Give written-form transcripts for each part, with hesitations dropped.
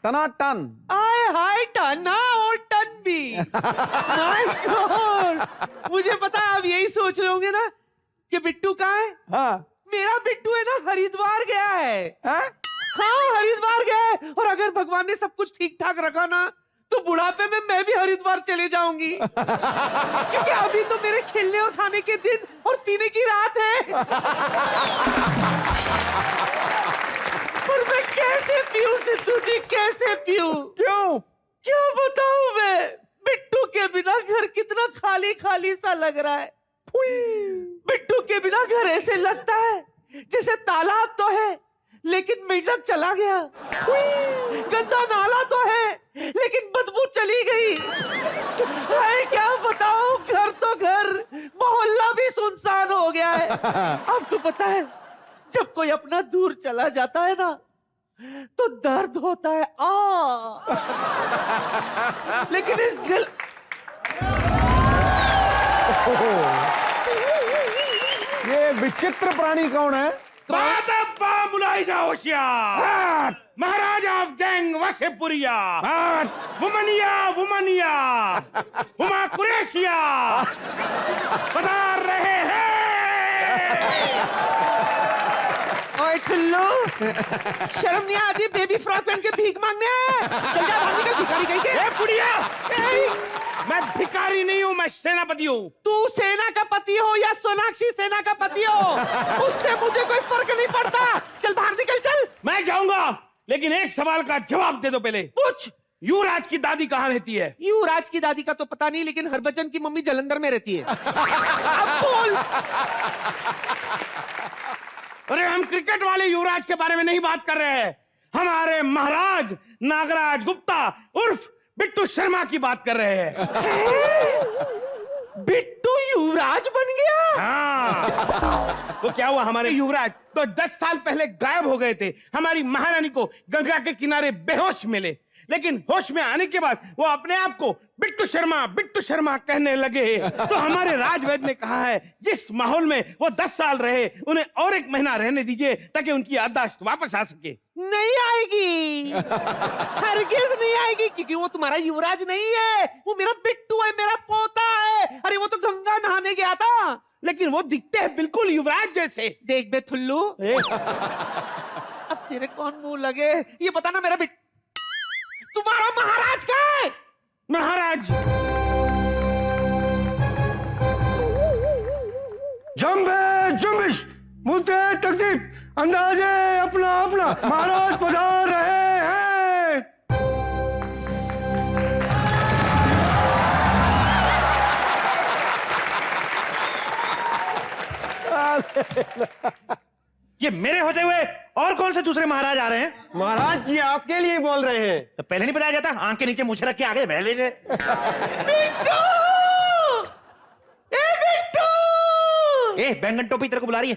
टनाटन। आय हाय टना और टन भी। माय गॉड, मुझे पता है आप यही सोच रहे होंगे ना कि बिट्टू कहाँ है। हाँ। मेरा बिट्टू है ना हरिद्वार गया है। हाँ? हाँ हरिद्वार गया है, और अगर भगवान ने सब कुछ ठीक ठाक रखा ना तो बुढ़ापे में मैं भी हरिद्वार चले जाऊंगी। क्योंकि अभी तो मेरे खेलने और खाने के दिन और पीने की रात है। और मैं कैसे पीऊं सिद्धू जी, कैसे पीऊं? क्यों? क्या बताऊं मैं, बिट्टू के बिना घर कितना खाली खाली सा लग रहा है। बिट्टू के बिना घर ऐसे लगता है जैसे तालाब तो है लेकिन मेंढक चला गया, गंदा नाला तो है लेकिन बदबू चली गई। हाय क्या बताऊं, घर तो घर, मोहल्ला भी सुनसान हो गया है। आपको पता है जब कोई अपना दूर चला जाता है ना तो दर्द होता है लेकिन इस दिल ये विचित्र प्राणी कौन है? बुलाई जाओ होशियार, महाराज ऑफ गैंग वसेपुरिया, वुमनिया वुमनिया, हुमा कुरैशिया पधार रहे हैं। ओए ठुल्लू, शर्म नहीं आती बेबी फ्रॉक पहन के भीख मांगने आया? चल जा भाग निकल भिखारी कहीं के। ए बुढ़िया, मैं भिखारी नहीं हूँ, मैं सेनापति हूँ। तू सेना का पति हो या सोनाक्षी सेना का पति हो, उससे मुझे कोई फर्क नहीं पड़ता। चल बाहर निकल चल। मैं जाऊंगा लेकिन एक सवाल का जवाब दे दो पहले। पूछ। युवराज की दादी कहाँ रहती है? युवराज की दादी का तो पता नहीं, लेकिन हरभजन की मम्मी जलंधर में रहती है। अब बोल। अरे हम क्रिकेट वाले युवराज के बारे में नहीं बात कर रहे हैं, हमारे महाराज नागराज गुप्ता उर्फ बिट्टू शर्मा की बात कर रहे हैं। बिट्टू युवराज बन गया? हाँ। वो क्या हुआ, हमारे युवराज तो 10 साल पहले गायब हो गए थे। हमारी महारानी को गंगा के किनारे बेहोश मिले, लेकिन होश में आने के बाद वो अपने आप को बिट्टू शर्मा कहने लगे। तो हमारे राजवैद्य ने कहा है जिस माहौल में वो 10 साल रहे उन्हें और 1 महीना रहने दीजिए ताकि उनकी याददाश्त वापस आ सके। नहीं आएगी, हरगिज नहीं आएगी, क्योंकि वो तुम्हारा युवराज नहीं है, वो मेरा बिट्टू है, मेरा पोता है। अरे वो तो गंगा नहाने गया था। लेकिन वो दिखते हैं बिल्कुल युवराज जैसे। देख बे ठुल्लू, अब तेरे कौन मुंह लगे, ये बता ना मेरा तुम्हारा महाराज कहाँ है? महाराज जंबे जुम्बिश मुद्दे तकदीर अंदाजे अपना अपना महाराज पधार रहे हैं। ये मेरे होते हुए और कौन से दूसरे महाराज आ रहे हैं? महाराज जी आपके लिए बोल रहे हैं। तो पहले नहीं बताया जाता? आंख के नीचे मुझे रख के आगे पहले से। बिट्टू! ए बिट्टू! ए बैंगन टोपी तेरे को बुला रही है।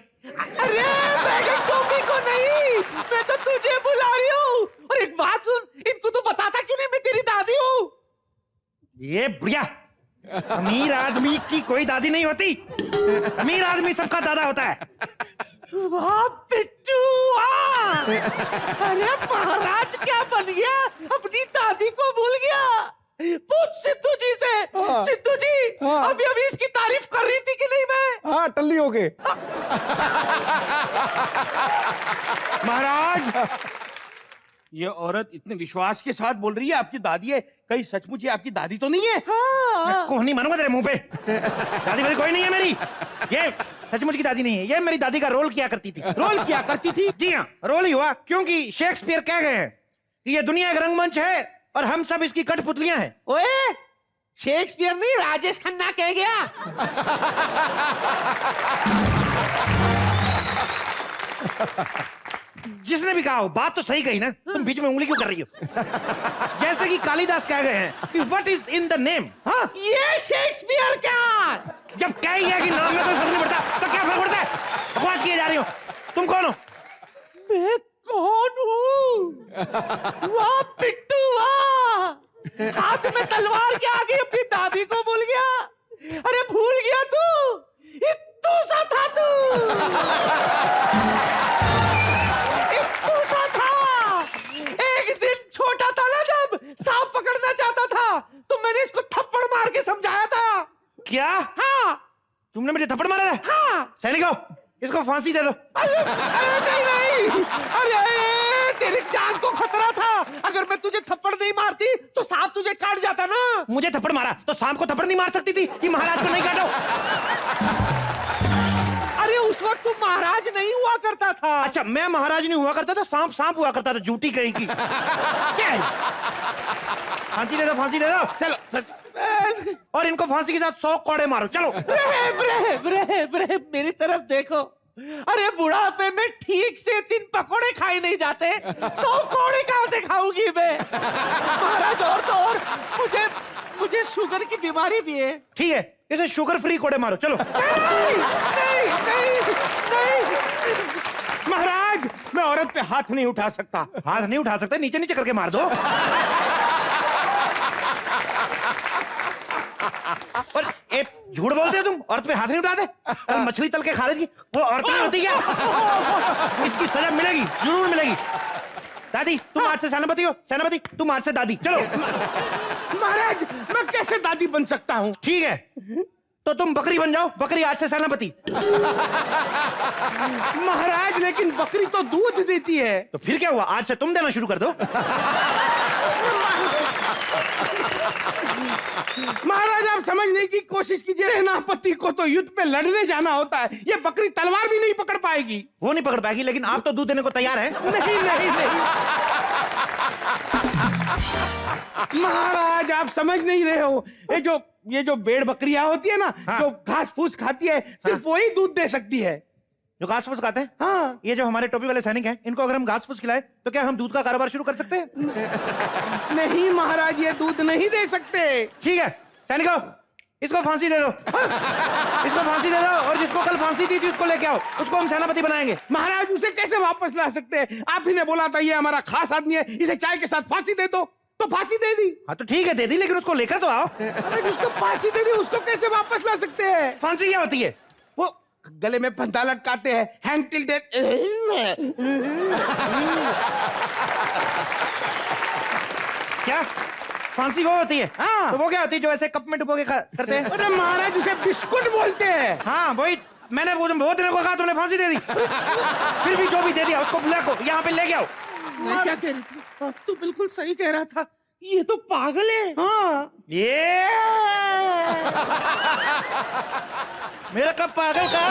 अरे बैगन टोपी को नहीं, मैं तो तुझे बुला रही हूँ। और एक बात सुन, इनको तो बताता क्यों नहीं मैं तेरी दादी हूँ? ये बुढ़िया, अमीर आदमी की कोई दादी नहीं होती, अमीर आदमी सबका दादा होता है। वाह बिट्टू वाह! अरे महाराज क्या बन गया, अपनी दादी को भूल गया। पूछ सिद्धू जी से। सिद्धू जी, अभी अभी इसकी तारीफ कर रही थी कि नहीं मैं? हाँ टल्ली हो गए। महाराज, ये औरत इतने विश्वास के साथ बोल रही है आपकी दादी है, कहीं सचमुच ये आपकी दादी तो नहीं है? हाँ। को नहीं मानूंगा तेरे मुंह पे। दादी वाली कोई नहीं है मेरी, ये सचमुच की दादी नहीं है। ये मेरी दादी का रोल किया करती थी। रोल किया करती थी? जी हाँ, रोल ही हुआ, क्योंकि शेक्सपियर कह गए हैं कि ये दुनिया एक रंगमंच है और हम सब इसकी कठपुतलियां हैं। ओए, शेक्सपियर नहीं, राजेश खन्ना कह गया। जिसने भी कहा हो, बात तो सही कही ना, तुम बीच में उंगली क्यों कर रही हो? जैसे कि कालिदास कह गए हैं कि what is in the name. हाँ, ये शेक्सपियर का। जब कह ही है कि नाम में कोई फर्क नहीं पड़ता तो क्या फर्क पड़ता है? बकवास किए जा रही हो। तुम कौन हो? मैं कौन हूँ? वाह बिट्टू वाह! हाथ में तलवार के आगे अपनी दादी को भूल गया। अरे भूल गया तू, इत्तू सा था तू, इत्तू सा था। एक दिन छोटा था मुझे थप्पड़ मारा है? हाँ। सैनिकों, इसको फांसी दे दो। अरे नहीं, अरे तेरी जान को खतरा था। अगर मैं तुझे थप्पड़ नहीं मारती तो सांप तुझे काट जाता ना। मुझे थप्पड़ मारा तो सांप को थप्पड़ नहीं मार सकती थी कि महाराज को नहीं काटो? अरे उस वक्त तू महाराज नहीं हुआ करता था। अच्छा, मैं महाराज नहीं हुआ करता था, सांप सांप हुआ करता था, झूठी कहीं की। क्या है? फांसी दे दो, फांसी दे दो। चलो। और इनको फांसी के साथ 100 कोड़े मारो। चलो। ब्रे, मेरी तरफ देखो। अरे बुढ़ापे में ठीक से 3 पकोड़े खाए नहीं जाते, 100 कोड़े कहां से खाऊंगी मैं? महाराज, और तो और मुझे शुगर की बीमारी भी है। ठीक है, इसे शुगर फ्री कोड़े मारो। चलो। नहीं। महाराज, मैं औरत पे हाथ नहीं उठा सकता। हाथ नहीं उठा सकते, नीचे नीचे करके मार दो। और ए, झूठ बोलते हो तुम, औरत पे हाथ नहीं उठाते? कल मछली तल के खा रही थी, वो औरत नहीं होती क्या? इसकी सजा मिलेगी, जरूर मिलेगी। दादी, तुम आज से सेनापति हो, सेनापति तुम आज से दादी। चलो। महाराज, मैं कैसे दादी बन सकता हूँ? ठीक है, तो तुम बकरी बन जाओ, बकरी आज से सेनापति। महाराज, लेकिन बकरी तो दूध देती है। तो फिर क्या हुआ, आज से तुम देना शुरू कर दो। महाराज, आप समझने की कोशिश कीजिए। सेनापति को तो युद्ध पे लड़ने जाना होता है, ये बकरी तलवार भी नहीं पकड़ पाएगी। वो नहीं पकड़ पाएगी, लेकिन आप तो दूध देने को तैयार हैं। नहीं। महाराज, आप समझ नहीं रहे हो। ये जो भेड़ बकरियां होती है ना, हाँ। जो घास फूस खाती है, सिर्फ वही दूध दे सकती है। जो घास फूस खाते हैं? हाँ। ये जो हमारे टोपी वाले सैनिक हैं, इनको अगर हम घास फूस खिलाए तो क्या हम दूध का कारोबार शुरू कर सकते हैं? नहीं महाराज, ये दूध नहीं दे सकते। ठीक है सैनिकों, इसको फांसी दे दो। इसको फांसी दे दो, और जिसको कल फांसी दी थी उसको लेके आओ, उसको हम सेनापति बनाएंगे। महाराज, उसे कैसे वापस ला सकते हैं? आप ही ने बोला था ये हमारा खास आदमी है, इसे चाय के साथ फांसी दे दो, तो फांसी दे दी। हाँ तो ठीक है, दे दी, लेकिन उसको लेकर तो आओ। अरे जिसको फांसी दे दी उसको कैसे वापस ला सकते हैं? फांसी क्या होती है? वो गले में फंदा लटकाते हैं, हैंग टिल डेथ। क्या फांसी वो होती है? हाँ। तो वो क्या होती है जो ऐसे कप में डुबो के करते हैं? अरे महाराज, उसे बिस्कुट बोलते हैं। हाँ वही, मैंने वो बहुत देने को कहा, तुमने फांसी दे दी। फिर भी जो भी दे दिया उसको बुला को यहाँ पे ले गया। मैं क्या कह रही थी? तू बिल्कुल सही कह रहा था, ये तो पागल है। हाँ। ये मेरा कब पागल का?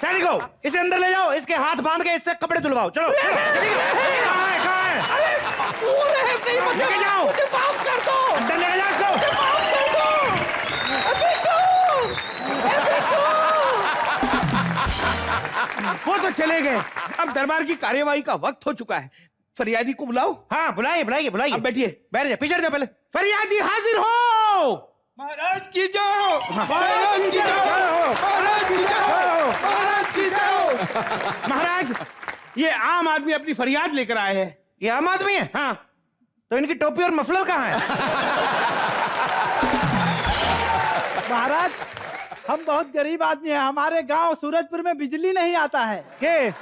सैनिकों, इसे अंदर ले जाओ, इसके हाथ बांध के इससे कपड़े धुलवाओ। चलो। कहाँ है? वो रहे नहीं, लेके जाओ। मुझे माफ कर दो। अंदर लेके जाओ इसको। माफ कर दो। वो तो चले गए, अब दरबार की कार्यवाही का वक्त हो चुका है। फरियादी को बुलाओ। हाँ बुलाइए बुलाइए बुलाइए। अब बैठिए। बैठ जाओ, पीछे हट जाओ पहले। फरियादी हाजिर हो। महाराज की जाओ, महाराज की जाओ, महाराज की जाओ, महाराज की जाओ। महाराज, ये आम आदमी अपनी फरियाद लेकर आए हैं। ये आम आदमी है? हाँ। तो इनकी टोपी और मफलर कहाँ है? महाराज, हम बहुत गरीब आदमी हैं, हमारे गांव सूरजपुर में बिजली नहीं आता है। ये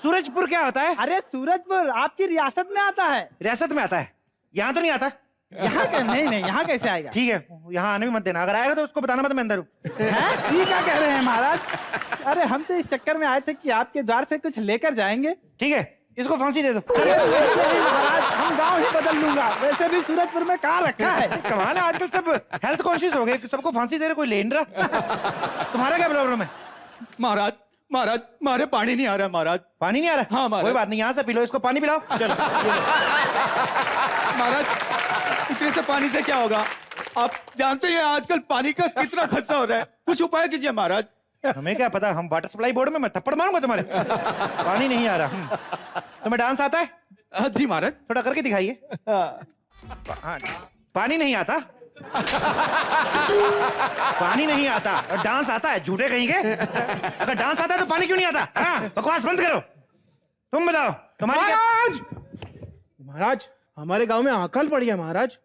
सूरजपुर क्या होता है? अरे सूरजपुर आपकी रियासत में आता है। रियासत में आता है, यहाँ तो नहीं आता। यहाँ नहीं, यहाँ कैसे आएगा? ठीक है, यहाँ आने भी मत देना, अगर आएगा तो उसको बताना मत मैं अंदर हूँ। ये क्या कह रहे हैं महाराज? अरे हम तो इस चक्कर में आए थे कि आपके द्वार से कुछ लेकर जाएंगे। ठीक है, इसको फांसी दे दो। अरे नहीं महाराज, हम गांव ही बदल लूंगा, वैसे भी सूरजपुर में कहाँ रखा है। कमाल है, आजकल सब हेल्थ कॉन्शियस हो गए, सबको फांसी दे रहे, कोई ले नहीं रहा। तुम्हारा क्या प्रॉब्लम है? महाराज, महाराज, मारे पानी नहीं आ रहा है महाराज। पानी नहीं आ रहा? हाँ, महाराज। कोई बात नहीं, यहाँ से पी लो, इसको पानी पिलाओ। चलो। महाराज, इतने से पानी से क्या होगा? आप जानते हैं आजकल पानी का कितना खर्चा हो रहा है, कुछ उपाय कीजिए महाराज। हमें क्या पता, हम वाटर सप्लाई बोर्ड में, मैं थप्पड़ मारूंगा तुम्हारे। पानी नहीं आ रहा। तुम्हें डांस आता है? जी महाराज। थोड़ा करके दिखाइए। हाँ, पानी नहीं आता। पानी नहीं आता और डांस आता है, झूठे कहेंगे। अगर डांस आता है तो पानी क्यों नहीं आता? हाँ, बकवास बंद करो। तुम बताओ, तुम्हारी क्या? महाराज, हमारे गांव में अकाल पड़ गया महाराज।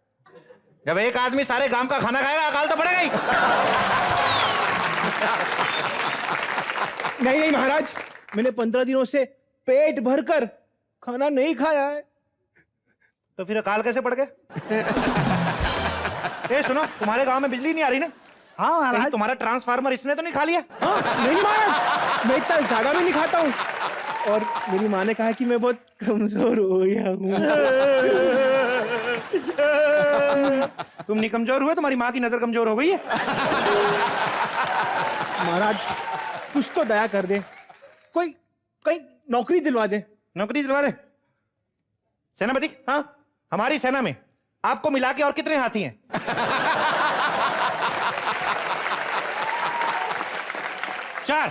जब एक आदमी सारे गांव का खाना खाएगा, अकाल तो पड़ेगा ही। नहीं महाराज, मैंने 15 दिनों से पेट भरकर खाना नहीं खाया है। तो फिर अकाल कैसे पड़ गए? ए सुनो, तुम्हारे गांव में बिजली नहीं आ रही ना? हाँ कहीं महाराज। तुम्हारा ट्रांसफार्मर इसने तो नहीं खा लिया? नहीं महाराज, मैं इतना ज्यादा भी नहीं खाता हूँ। और मेरी माँ ने कहा कि मैं बहुत कमजोर हो गया हूँ। तुम नहीं कमजोर हुए, तुम्हारी माँ की नजर कमजोर हो गई है। महाराज कुछ तो दया कर दे, कोई कोई नौकरी दिलवा दे। नौकरी दिलवा दे? सेनापति, हाँ हमारी सेना में आपको मिला के और कितने हाथी हैं? 4।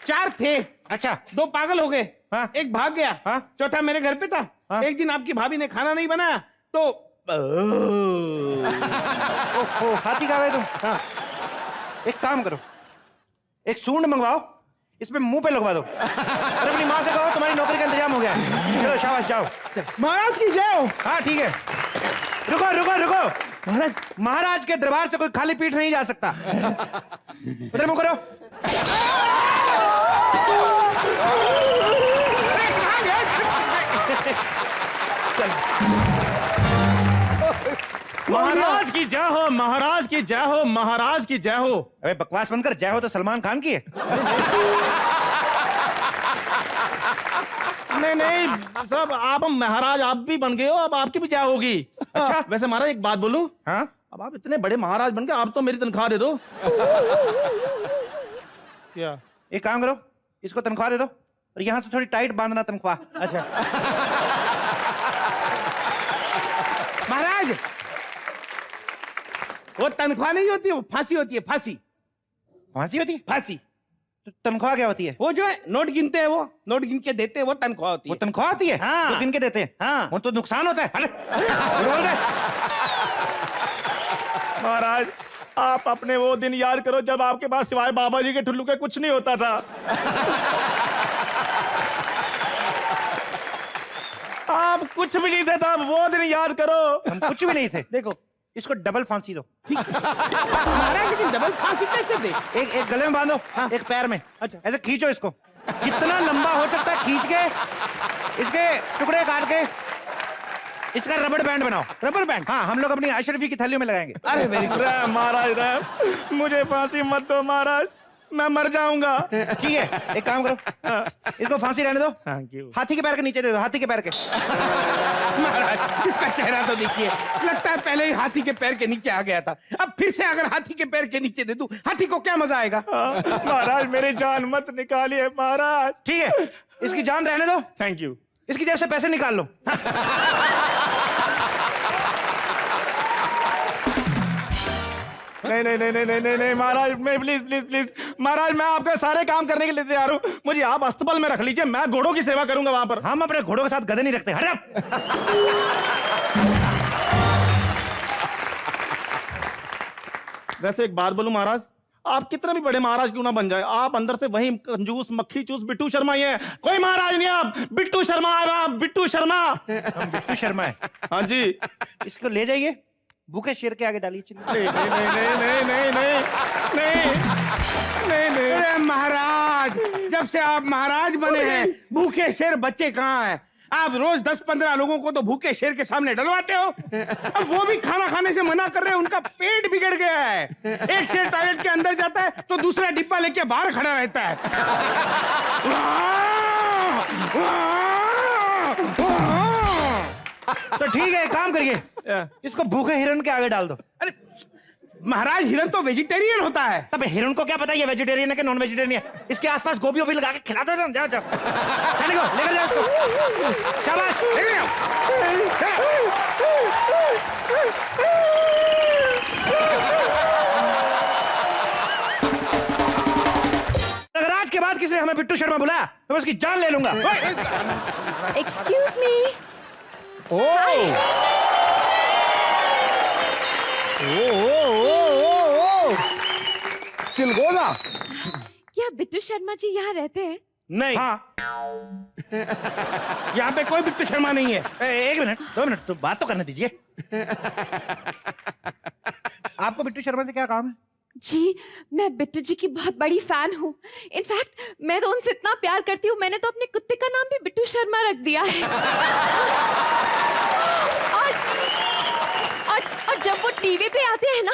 4 थे। अच्छा, 2 पागल हो गए, हाँ। एक भाग गया, हाँ। चौथा मेरे घर पे था। हाँ। एक दिन आपकी भाभी ने खाना नहीं बनाया तो ओहो, हाथी खा गए तुम? हाँ। एक काम करो, एक सूंड मंगवाओ, इस पे मुंह पे लगवा दो और अपनी माँ से कहो तुम्हारी नौकरी का इंतजाम हो गया है। चलो शाबाश, जाओ। महाराज की जय हो। हाँ ठीक है, रुको रुको रुको। महाराज महाराज के दरबार से कोई खाली पीठ नहीं जा सकता। उधर मुंह करो। महाराज की जय हो, महाराज की जय हो, महाराज की जय हो। अबे बकवास बंद कर, जय हो तो सलमान खान की है। नहीं नहीं सब आप महाराज आप भी बन गए हो, अब आपकी भी जय होगी। अच्छा। वैसे महाराज एक बात बोलूं, हाँ अब आप इतने बड़े महाराज बन गए, आप तो मेरी तनख्वाह दे दो। क्या? एक काम करो, इसको तनख्वाह दे दो और यहाँ से थोड़ी टाइट बांधना तनख्वाह। अच्छा महाराज, वो तनख्वाह नहीं होती, वो फांसी होती है, फांसी। फांसी होती है? फांसी। तो तनख्वाह क्या होती है? वो जो है नोट गिनते हैं, वो नोट गिन के देते हैं, वो तनख्वाह होती वो है। तनख्वाह होती है? हाँ। तो गिन के देते हैं? हाँ। वो तो नुकसान होता है। बोल रहे। महाराज आप अपने वो दिन याद करो जब आपके पास सिवाय बाबा जी के ठुल्लू के कुछ नहीं होता था। आप कुछ भी नहीं थे तब, वो दिन याद करो। हम कुछ भी नहीं थे। देखो, इसको डबल फांसी दो। महाराज लेकिन डबल फांसी कैसे दे? एक गले में बांधो, एक पैर में। अच्छा। ऐसे खींचो इसको, जितना लंबा हो सकता है खींच के इसके टुकड़े काट के इसका रबड़ बैंड बनाओ। Rubber band? हाँ, हम लोग अपनी अशरफी की थैलियों में लगाएंगे। अरे वेरी गुड। महाराज रैम, मुझे फांसी मत दो महाराज, मैं मर जाऊंगा। ठीक है, एक काम करो, इसको फांसी रहने दो। Thank you. हाथी के पैर के नीचे दे दो, हाथी के पैर के। महाराज इसका चेहरा तो देखिए, लगता है पहले ही हाथी के पैर के नीचे आ गया था, अब फिर से अगर हाथी के पैर के नीचे दे दूं, हाथी को क्या मजा आएगा? महाराज मेरी जान मत निकालिए महाराज। ठीक है, इसकी जान रहने दो, थैंक यू। इसकी जेब से पैसे निकाल लो। नहीं नहीं नहीं नहीं नहीं नहीं महाराज, मैं प्लीज प्लीज प्लीज महाराज, मैं आपके सारे काम करने के लिए तैयार हूँ, मुझे आप अस्तबल में रख लीजिए, मैं घोड़ों की सेवा करूंगा वहां पर। हम अपने घोड़ों के साथ गधे नहीं रखते। हट जा। वैसे एक बात बोलूं महाराज, आप कितने भी बड़े महाराज क्यों ना बन जाए, आप अंदर से वही कंजूस मक्खी चूस बिट्टू शर्मा ही है, कोई महाराज नहीं। आप बिट्टू शर्मा है, आप बिट्टू शर्मा। हम बिट्टू शर्मा है। हाँ जी। इसको ले जाइए, भूखे शेर के आगे डालिए। चलिए। नहीं नहीं नहीं नहीं नहीं नहीं नहीं नहीं। अरे महाराज, जब से आप महाराज बने हैं, भूखे शेर बच्चे कहाँ हैं? आप रोज 10-15 लोगों को तो भूखे शेर के सामने डलवाते हो, अब वो भी खाना खाने से मना कर रहे हैं, उनका पेट बिगड़ गया है। एक शेर टॉयलेट के अंदर जाता है तो दूसरा डिब्बा लेके बाहर खड़ा रहता है। तो ठीक है, एक काम करिए, इसको भूखे हिरन के आगे डाल दो। अरे महाराज, हिरन तो वेजिटेरियन होता है। तब हिरन को क्या पता ये वेजिटेरियन है कि नॉन वेजिटेरियन है? इसके आसपास गोभी वोभी लगा के खिला दो। जाओ जाओ, चले गो, लेकर जाओ इसको। शाबाश, लेकर जाओ। अगर आज के बाद किसी ने हमें बिट्टू शर्मा बुलाया तो मैं उसकी जान ले लूंगा। Excuse me. चिलगोजा। क्या बिट्टू शर्मा जी यहाँ रहते हैं? नहीं, हाँ, यहाँ पे कोई बिट्टू शर्मा नहीं है। एक मिनट, 2 मिनट, तो बात तो करने दीजिए। आपको बिट्टू शर्मा से क्या काम है? जी, मैं बिट्टू जी की बहुत बड़ी फैन हूँ। इनफैक्ट मैं तो उनसे इतना प्यार करती हूँ, मैंने तो अपने कुत्ते का नाम भी बिट्टू शर्मा रख दिया है। और और जब वो टीवी पे आते हैं ना,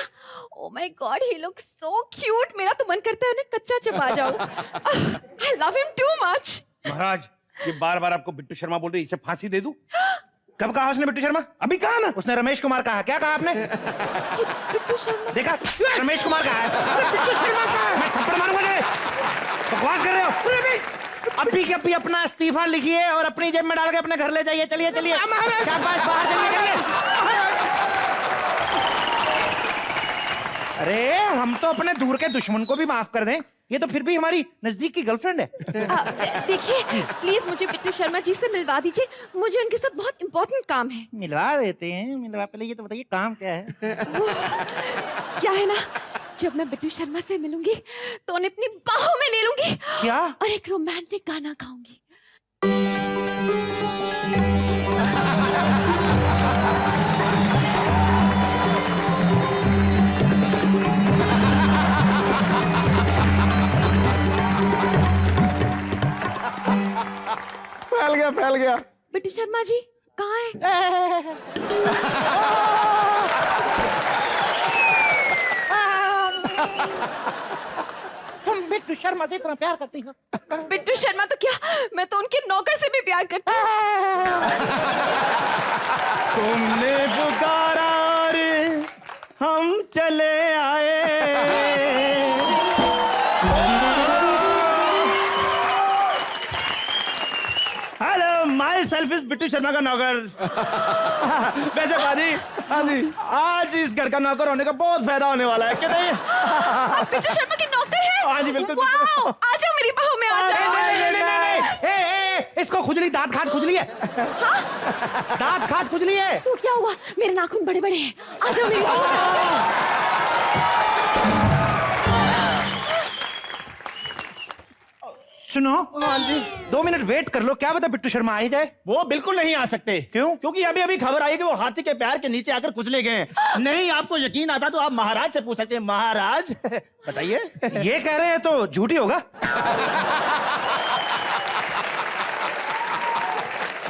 oh my God, he look so cute. मेरा तो मन करता है उन्हें कच्चा चबा जाऊं। I love him too much. महाराज, ये बार बार आपको बिट्टू शर्मा बोल रही, इसे फांसी दे दूं? कब कहा उसने बिट्टू शर्मा? अभी कहा ना। उसने रमेश कुमार कहा। क्या कहा आपने? बिट्टू शर्मा। देखा, रमेश कुमार कहा है। बिट्टू शर्मा कहा है। मैं थप्पड़ मारूंगा तेरे। बकवास कर रहे हो? अभी के अभी अपना इस्तीफा लिखिए और अपनी जेब में डाल के अपने घर ले जाइए। चलिए चलिए, शाबाश, बाहर चलिए चलिए। अरे हम तो अपने दूर के दुश्मन को भी माफ कर दें, ये तो फिर भी हमारी नजदीक की गर्लफ्रेंड है। देखिए प्लीज मुझे बिट्टू शर्मा जी से मिलवा दीजिए, मुझे उनके साथ बहुत इंपॉर्टेंट काम है। मिलवा देते हैं, मिलवा। पहले ये तो बताइए काम क्या है? क्या है ना, जब मैं बिट्टू शर्मा से मिलूंगी तो उन्हें अपनी बाहों में ले लूंगी। क्या? और एक रोमांटिक गाना गाऊंगी। फैल गया। बिट्टू शर्मा जी कहाँ है? तुम बिट्टू शर्मा से इतना प्यार करती हो? बिट्टू शर्मा तो क्या, मैं तो उनके नौकर से भी प्यार करती हूँ। तुमने पुकारा रे, हम चले आए। Hello, my self is Bittu Sharma का नौकर। वैसे बाजी, हाँ जी। आज इस घर का नौकर होने का बहुत फायदा होने वाला है, क्या नहीं? आप बिट्टू शर्मा के नौकर हैं? हाँ जी, बिल्कुल, वाओ, बिल्कुल। आ जाओ मेरी बाहों में, आ जाओ। इसको खुजली, दांत खाद खुजली है। दांत खाद खुजली है। तो क्या हुआ, मेरे नाखून बड़े बड़े हैं, आ जाओ मेरी बाहों में। सुनो, 2 मिनट वेट कर लो, क्या पता बिट्टू शर्मा आ ही जाए। वो बिल्कुल नहीं आ सकते। क्यों? क्योंकि अभी अभी खबर आई कि वो हाथी के पैर के नीचे आकर कुचले गए हैं। नहीं आपको यकीन आता तो आप महाराज से पूछ सकते हैं। महाराज बताइए। ये कह रहे हैं तो झूठी होगा।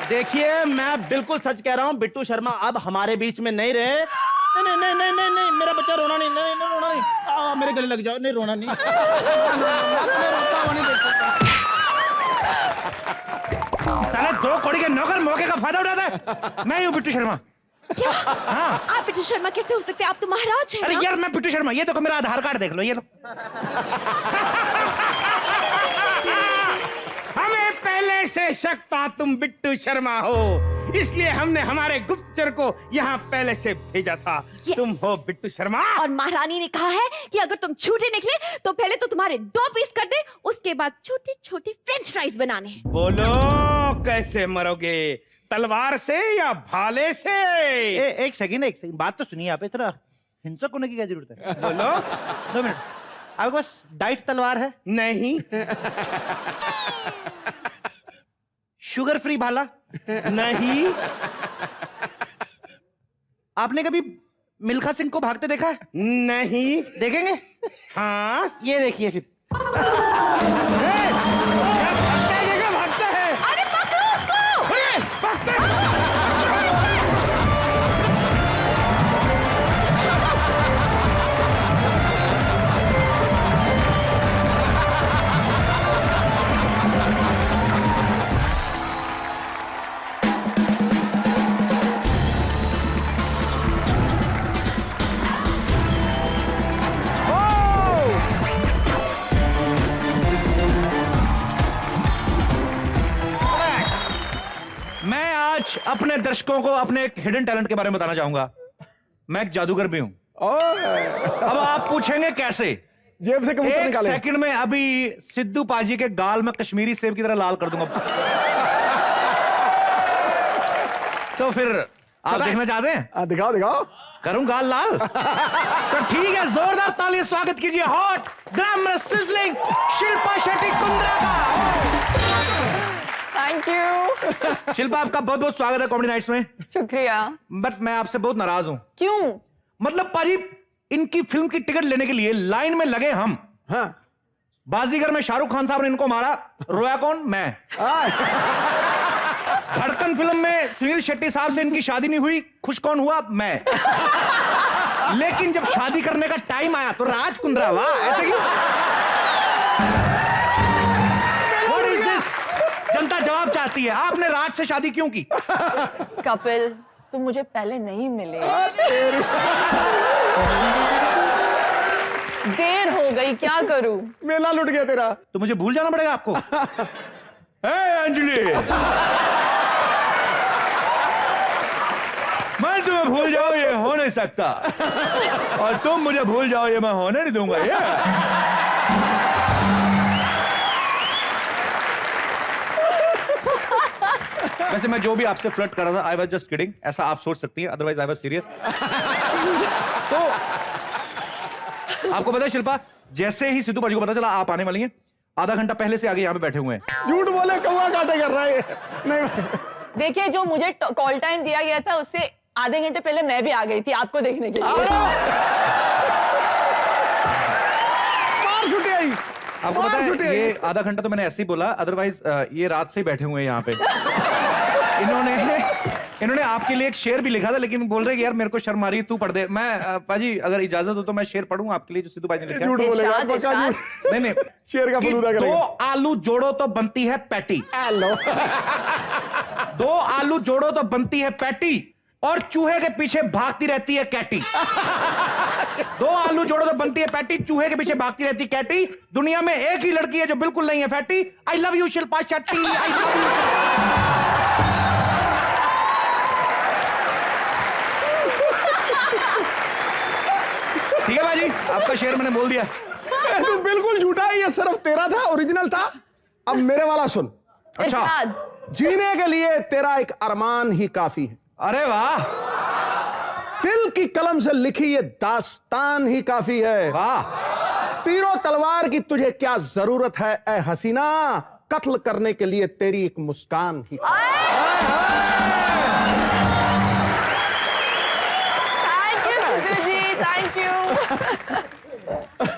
देखिए मैं बिल्कुल सच कह रहा हूँ, बिट्टू शर्मा अब हमारे बीच में नहीं रहे। नहीं नहीं नहीं नहीं नहीं, मेरा बच्चा रोना नहीं, नहीं नहीं रोना नहीं। मेरे गले लग जाओ, नहीं रोना नहीं। साले 2 कौड़ी के नौकर मौके का फायदा उठाता है। मैं हूँ बिट्टू शर्मा। क्या? हाँ। आप बिट्टू शर्मा कैसे हो सकते हैं? आप तो महाराज हैं अरे ना? यार मैं बिट्टू शर्मा, ये तो मेरा आधार कार्ड देख लो, ये लो। हमें पहले से शक था तुम बिट्टू शर्मा हो, इसलिए हमने हमारे गुप्तचर को यहाँ पहले से भेजा था। Yes. तुम हो बिट्टू शर्मा। और महारानी ने कहा है कि अगर तुम झूठे निकले तो पहले तो तुम्हारे 2 पीस कर दे, उसके बाद छोटे छोटे फ्रेंच फ्राइज बनाने हैं। बोलो कैसे मरोगे, तलवार से या भाले से? एक सेकंड, बात तो सुनिए आप। इतना हिंसक होने की क्या जरूरत है? बोलो। 2 मिनट, आपके पास डाइट तलवार है? नहीं। शुगर फ्री भाला? नहीं। आपने कभी मिल्खा सिंह को भागते देखा है? नहीं। देखेंगे? हाँ, ये देखिए फिर। भागता है। अरे पकड़ो उसको! मैं आज अपने दर्शकों को अपने एक हिडन टैलेंट के बारे में बताना चाहूंगा। मैं एक जादूगर भी हूं। अब आप पूछेंगे कैसे? जेब से कबूतर 1 निकाले। सेकंड में अभी सिद्धू पाजी के गाल में कश्मीरी सेब की तरह लाल कर दूंगा। तो फिर आप देखना चाहते हैं? दिखाओ दिखाओ। करूं गाल लाल? तो ठीक है, जोरदार ताली स्वागत कीजिए hot glamorous sizzling Shilpa Shetty Kundra का। Thank you. शिल्पा आपका बहुत बहुत स्वागत है कॉमेडी नाइट्स में। शुक्रिया। बट मैं आपसे बहुत नाराज हूं। क्यों? मतलब पाजी, इनकी फिल्म की टिकट लेने के लिए लाइन में लगे हम। हाँ। बाजीगर में शाहरुख खान साहब ने इनको मारा, रोया कौन? मैं। धड़कन फिल्म में सुनील शेट्टी साहब से इनकी शादी नहीं हुई, खुश कौन हुआ? मैं। लेकिन जब शादी करने का टाइम आया तो राज कुंद्रा, वाह, ऐसे क्यों? What is this? जनता जवाब चाहती है, आपने राज से शादी क्यों की? कपिल, तुम मुझे पहले नहीं मिले। देर हो गई, क्या करूं? मेला लुट गया तेरा। तो मुझे भूल जाना पड़ेगा आपको। अंजलि, मैं तुम्हें भूल जाऊं ये हो नहीं सकता, और तुम मुझे भूल जाओ ये मैं होने नहीं दूंगा। ये वैसे मैं जो भी आपसे फ्लर्ट कर रहा था, आई वाज जस्ट किडिंग, ऐसा आप सोच सकती हैं, अदरवाइज आई वाज सीरियस। तो आपको पता है शिल्पा, जैसे ही सिद्धू पाजी को पता चला आप आने वाली हैं, आधा घंटा पहले से आगे यहाँ पे बैठे हुए हैं। झूठ बोले, कौवा काटे कर रहा है। नहीं, देखिए, जो मुझे कॉल टाइम दिया गया था उससे आधे घंटे पहले मैं भी आ गई थी आपको देखने के लिए। मार छुट्टी आई। आपको पता है ये आधा घंटा तो मैंने ऐसे ही बोला, अदरवाइज ये रात से ही बैठे हुए हैं यहाँ पे। इन्होंने आपके लिए एक शेर भी लिखा था, लेकिन बोल रहे कि यार मेरे को शर्म आ रही है, तू पढ़ दे। मैं पाजी अगर इजाजत हो तो मैं शेर पढ़ूं आपके लिए, जो सिद्धू भाई ने लिखा है। झूठ बोलेगा, इरशाद, पक्का इरशाद। झूठ। नहीं शेर का कि फलूदा दो करेगा। आलू जोड़ो तो बनती है पैटी। दो आलू जोड़ो तो बनती है पैटी, और चूहे के पीछे भागती रहती है कैटी। दो आलू जोड़ो तो बनती है पैटी, चूहे के पीछे भागती रहती है कैटी। दुनिया में एक ही लड़की है जो बिल्कुल नहीं है fatty. I love you Shilpa Shetty, I love you. ठीक है भाजी, आपका शेर मैंने बोल दिया। तू बिल्कुल झूठा है, ये सिर्फ तेरा था, ओरिजिनल था। अब मेरे वाला सुन। अच्छा, इरशाद, जीने के लिए तेरा एक अरमान ही काफी है। अरे वाह दिल की कलम से लिखी ये दास्तान ही काफी है। वाह, तीरों तलवार की तुझे क्या जरूरत है ए हसीना, कत्ल करने के लिए तेरी एक मुस्कान ही। Thank you Sidhu ji, thank you.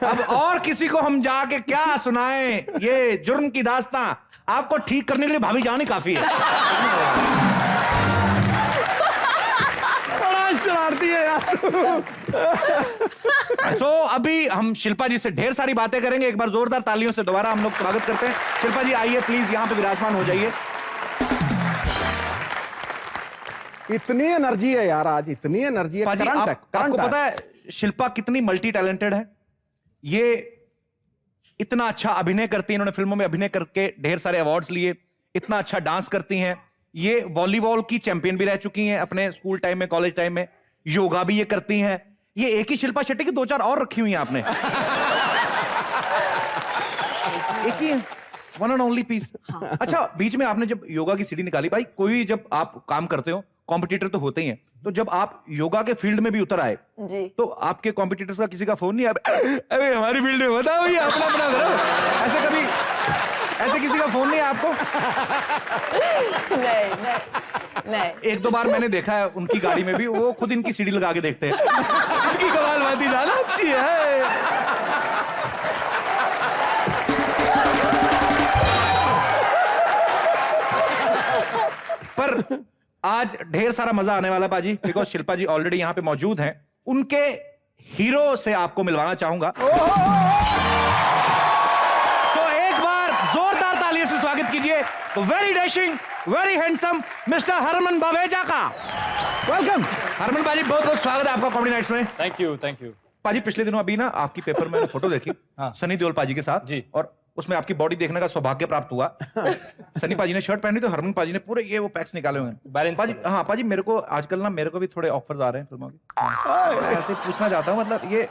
अब और किसी को हम जाके क्या सुनाएं ये जुर्म की दास्तां, आपको ठीक करने के लिए भाभी जान ही काफी है। बड़ा शरारती है यार। तो अभी हम शिल्पा जी से ढेर सारी बातें करेंगे। एक बार जोरदार तालियों से दोबारा हम लोग स्वागत करते हैं। शिल्पा जी आइए प्लीज, यहाँ पे विराजमान हो जाइए। इतनी एनर्जी है यार आज, इतनी एनर्जी है। पाजी, आपको पता है शिल्पा कितनी मल्टी टैलेंटेड है? ये इतना अच्छा अभिनय करती है, इन्होंने फिल्मों में अभिनय करके ढेर सारे अवार्ड्स लिए, इतना अच्छा डांस करती हैं। ये वॉलीबॉल की चैंपियन भी रह चुकी हैं अपने स्कूल टाइम में, कॉलेज टाइम में। योगा भी ये करती हैं। ये एक ही शिल्पा शेट्टी की 2-4 और रखी हुई हैं आपने। एक ही है, वन एंड ओनली पीस। अच्छा, बीच में आपने जब योगा की सीढ़ी निकाली, भाई कोई जब आप काम करते हो, कॉम्पिटिटर तो होते ही हैं, तो जब आप योगा के फील्ड में भी उतर आए जी, तो आपके कॉम्पिटिटर्स का किसी का फोन नहीं आया, अरे हमारी फील्ड में बताओ ये अपना अपना करो, ऐसे कभी ऐसे किसी का फोन नहीं है आपको? नहीं नहीं नहीं। 1-2 बार मैंने देखा है उनकी गाड़ी में भी, वो खुद इनकी सीढ़ी लगा के देखते हैं। इनकी कमालबाजी ज्यादा अच्छी है। पर आज ढेर सारा मजा आने वाला बाजी, बिकॉज शिल्पा जी ऑलरेडी यहाँ पे मौजूद हैं। उनके हीरो से आपको मिलवाना चाहूंगा। सो एक बार जोरदार तालियों से स्वागत कीजिए very dashing, very handsome mister Harman Baweja का। वेलकम हरमन बाजी, बहुत बहुत स्वागत है आपका कॉमेडी नाइट्स में। Thank you, thank you. पाजी पिछले दिनों अभी ना आपकी पेपर में फोटो देखी, हाँ। सनी देओल पाजी के साथ जी। और उसमें आपकी बॉडी देखने का सौभाग्य प्राप्त हुआ। सनी पाजी ने शर्ट पहनी तो हरमन पाजी ने पूरे ये वो पैक्स निकाले हुए हैं। बैलेंस पाजी, हाँ पाजी, मेरे को आजकल ना मेरे को भी थोड़े ऑफर्स आ रहे हैं फिल्मों के। ऐसे पूछना चाहता हूँ, मतलब ये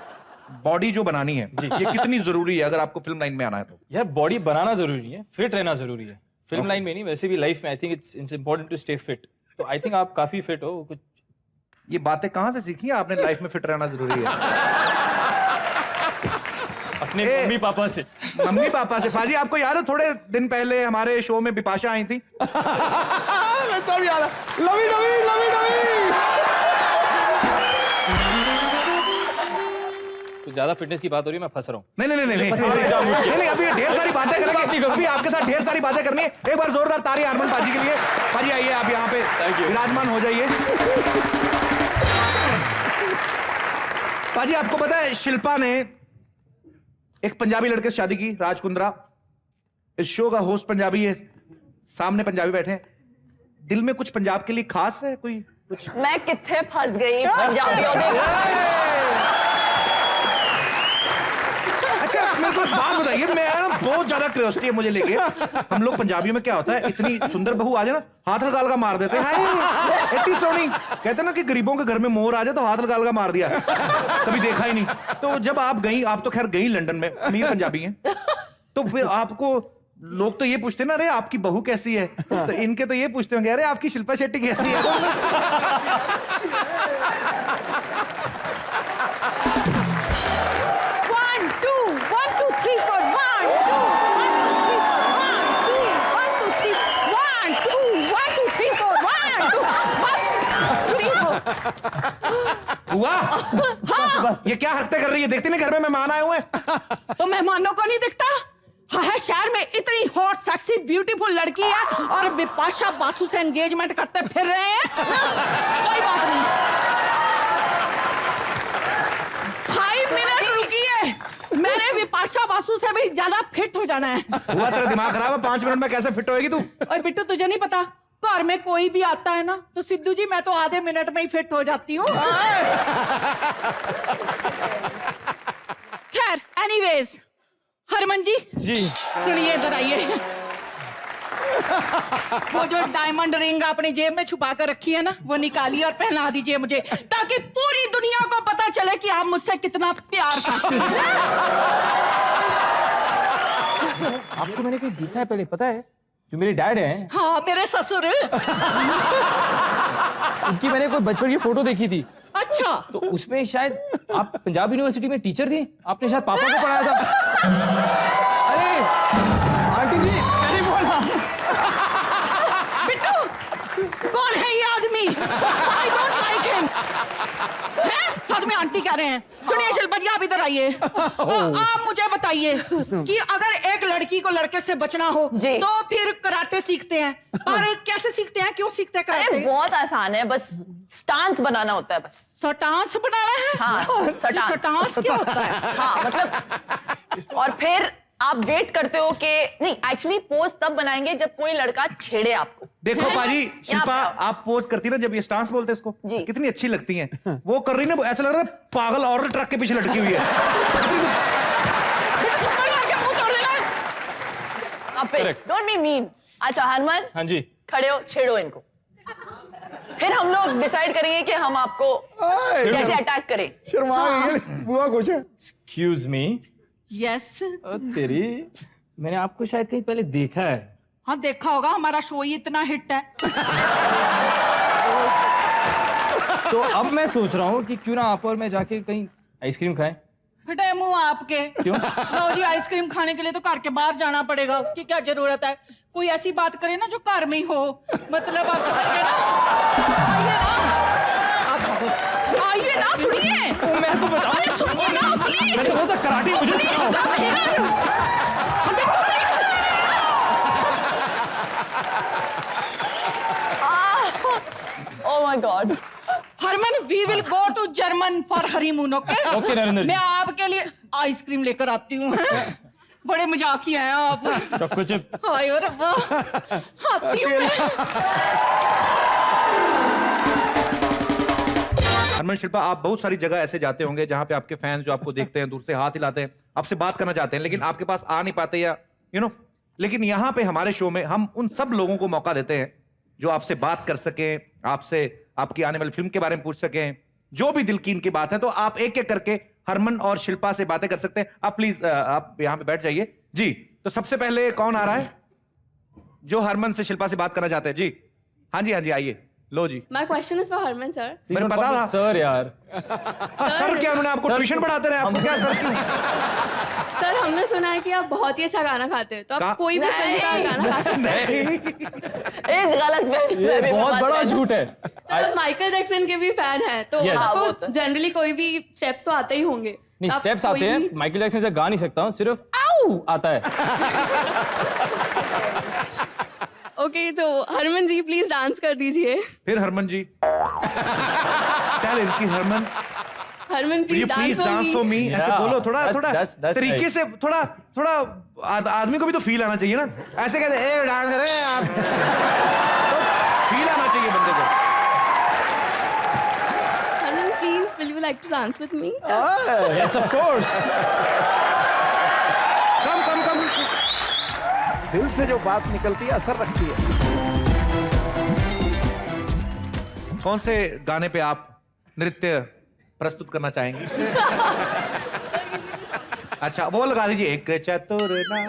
बॉडी जो बनानी है ये कितनी जरूरी है अगर आपको फिल्म लाइन में आना है तो? यार बॉडी बनाना जरूरी है, फिट रहना जरूरी है। फिल्म लाइन में नहीं, वैसे भी लाइफ में I think it's important to stay fit. तो आई थिंक आप काफी फिट हो। कुछ ये बातें कहाँ से सीखी है आपने, लाइफ में फिट रहना जरूरी है? अपने मम्मी पापा से। मम्मी पापा से? पाजी आपको याद है थोड़े दिन पहले हमारे शो में बिपाशा आई थी? मैं सब याद है। Lovey dovey lovey dovey. कुछ ज्यादा फिटनेस की बात हो रही है, मैं फंस रहा हूँ। नहीं नहीं नहीं नहीं, अभी ढेर सारी बातें करेंगे, अभी आपके साथ ढेर सारी बातें करनी है। एक बार जोरदार ताली हरमन पाजी के लिए। पाजी आइए, आप यहाँ पे विराजमान हो जाइए। पाजी, आपको पता है शिल्पा ने एक पंजाबी लड़के से शादी की, राज कुंद्रा। इस शो का होस्ट पंजाबी है, सामने पंजाबी बैठे हैं। दिल में कुछ पंजाब के लिए खास है कोई कुछ? मैं कितने फंस गई पंजाबियों के। अच्छा, मेरे को एक बात बताइए, मैं ना बहुत ज्यादा क्यूरियोसिटी है मुझे लेके। हम लोग पंजाबियों में क्या होता है, इतनी सुंदर बहू आ जाए ना, हाथ लगाल का मार देते हैं। हाय इतनी सोनी, कहते हैं ना कि गरीबों के घर में मोर आ जाए तो हाथ लगाल का मार दिया, कभी देखा ही नहीं। तो जब आप गई, आप तो खैर गई लंदन में, अमीर पंजाबी हैं, तो फिर आपको लोग तो ये पूछते ना, अरे आपकी बहू कैसी है, तो इनके तो ये पूछते होंगे, अरे आपकी शिल्पा शेट्टी कैसी है। हुआ? हाँ। ये क्या हरकतें कर रही है? देखती नहीं घर में मेहमान आए हुए हैं। तो मेहमानों को नहीं दिखता? हाँ है, शहर में इतनी हॉट सेक्सी ब्यूटीफुल लड़की है और बिपाशा बासु से एंगेजमेंट करते फिर रहे हैं। कोई बात नहीं, 5 मिनट रुकिए, मैंने बिपाशा बासु से भी ज्यादा फिट हो जाना है। हुआ तेरा दिमाग खराब है? 5 मिनट में कैसे फिट होएगी तू? और बिट्टू, तुझे नहीं पता, घर में कोई भी आता है ना तो सिद्धू जी मैं तो आधे मिनट में ही फिट हो जाती हूँ। खैर, एनीवेज, हरमन जी सुनिए, इधर आइए। वो जो डायमंड रिंग अपनी जेब में छुपा कर रखी है ना, वो निकालिए और पहना दीजिए मुझे, ताकि पूरी दुनिया को पता चले कि आप मुझसे कितना प्यार करते हैं। आपको मैंने कहीं देखा है पहले, पता है? जो मेरे डैड हैं, हाँ, मेरे ससुर। उनकी मैंने कोई बचपन की फोटो देखी थी। अच्छा, तो उसमें शायद आप पंजाब यूनिवर्सिटी में टीचर थी, आपने शायद पापा को पढ़ाया था। अरे आंटी जी, मैंने बोला। बिट्टू, कौन है ये आदमी? I don't like him। हैं? साथ में आंटी कह रहे हैं। सुनिए शिल्पा जी, आप इधर आइए। आप मुझे बताइए कि अगर एक लड़की को लड़के से बचना हो जी। तो फिर कराटे सीखते हैं, और कैसे सीखते हैं, क्यों सीखते हैं अरे कराटे? बहुत आसान है, बस स्टांस बनाना होता है बस। सटांस बनाना है? हाँ, सटांस। सटांस क्या होता है? हाँ मतलब, और फिर आप वेट करते हो कि नहीं, एक्चुअली पोज तब बनाएंगे जब कोई लड़का छेड़े आपको। देखो पाजी, शिल्पा यहाँ पे आप पोज करती ना जब ये स्टांस बोलते हैं इसको, जी। कितनी अच्छी लगती हैं। वो कर रही ना, ऐसा लग रहा है पागल औरत ट्रक के पीछे लटकी हुई है। Don't be mean. अच्छा हरमन, हाँ जी, खड़े हो, छेड़ो इनको, फिर हम लोग डिसाइड करेंगे कि हम आपको कैसे अटैक करें। शर्मा गई है, बुआ खुश है। Excuse me. यस, तेरी, मैंने आपको शायद कहीं पहले देखा है। हाँ देखा होगा, हमारा शो ही इतना हिट है। तो अब मैं सोच रहा हूँ कि क्यों ना आप और मैं जाके कहीं आइसक्रीम खाएं। फटे मुंह आपके। क्यों? रोजी आइसक्रीम खाने के लिए तो घर के बाहर जाना पड़ेगा, उसकी क्या जरूरत है? कोई ऐसी बात करे ना जो घर में ही हो, मतलब आप समझ गए ना? आइए ना, आप आइए ना, सुनिए। मैं तो बताऊं, अरे सुनिए ना प्लीज। मैंने बोला था कराटे मुझे प्लीज सिखाओ। Come here. Oh my God. Harman, we will go to German for honeymoon, okay? Okay Narendra ji. मैं आपके लिए आइसक्रीम लेकर आती हूँ। बड़े मजाकिया हैं आप। चक्को चिप। हाय और रब्बा, आती हूँ मैं। हरमन, शिल्पा, आप बहुत सारी जगह ऐसे जाते होंगे जहां पे आपके फैंस जो आपको देखते हैं दूर से हाथ हिलाते हैं, आपसे बात करना चाहते हैं, लेकिन आपके पास आ नहीं पाते, या लेकिन यहाँ पे हमारे शो में हम उन सब लोगों को मौका देते हैं जो आपसे बात कर सकें, आपसे आपकी आने वाली फिल्म के बारे में पूछ सकें, जो भी दिल की इनकी बात है। तो आप एक एक करके हरमन और शिल्पा से बातें कर सकते हैं। आप प्लीज आप यहाँ पे बैठ जाइए जी। तो सबसे पहले कौन आ रहा है जो हरमन से शिल्पा से बात करना चाहते हैं? जी हाँ जी, हाँ जी, आइए। लो जी। My question is for Harman sir. मैंने पता था। सर यार, सर क्या, उन्होंने आपको ट्यूशन पढ़ाते रहे? आपको क्या सर क्यों? सर, हमने सुना है कि आप बहुत ही अच्छा गाना खाते हैं, तो आप कोई भी फिल्म का गाना गा सकते हैं। इस गलत ये बहुत बड़ा झूठ है। सर, आप माइकल जैक्सन के भी फैन हैं, तो Yes. हाँ, वो आपको तो। जनरली कोई भी स्टेप्स तो आते ही होंगे, नहीं, आप स्टेप्स कोई आते हैं, भी- माइकल जैक्सन से गा नहीं सकता हूँ, सिर्फ आऊ आता है। ओके, तो हरमन जी प्लीज डांस कर दीजिए। फिर हरमन जी क्या इनकी Harman Harman please dance for me ऐसे Yeah, बोलो थोड़ा that's तरीके right. से थोड़ा आदमी को भी तो फील आना चाहिए ना, ऐसे कहते ए डांस करे आप तो फील आना चाहिए बंदे को। Harman please will you like to dance with me? Yes of course. कम दिल से जो बात निकलती है असर रखती है। कौन से गाने पे आप नृत्य प्रस्तुत करना चाहेंगे? अच्छा वो लगा दीजिए, एक चतुर ना।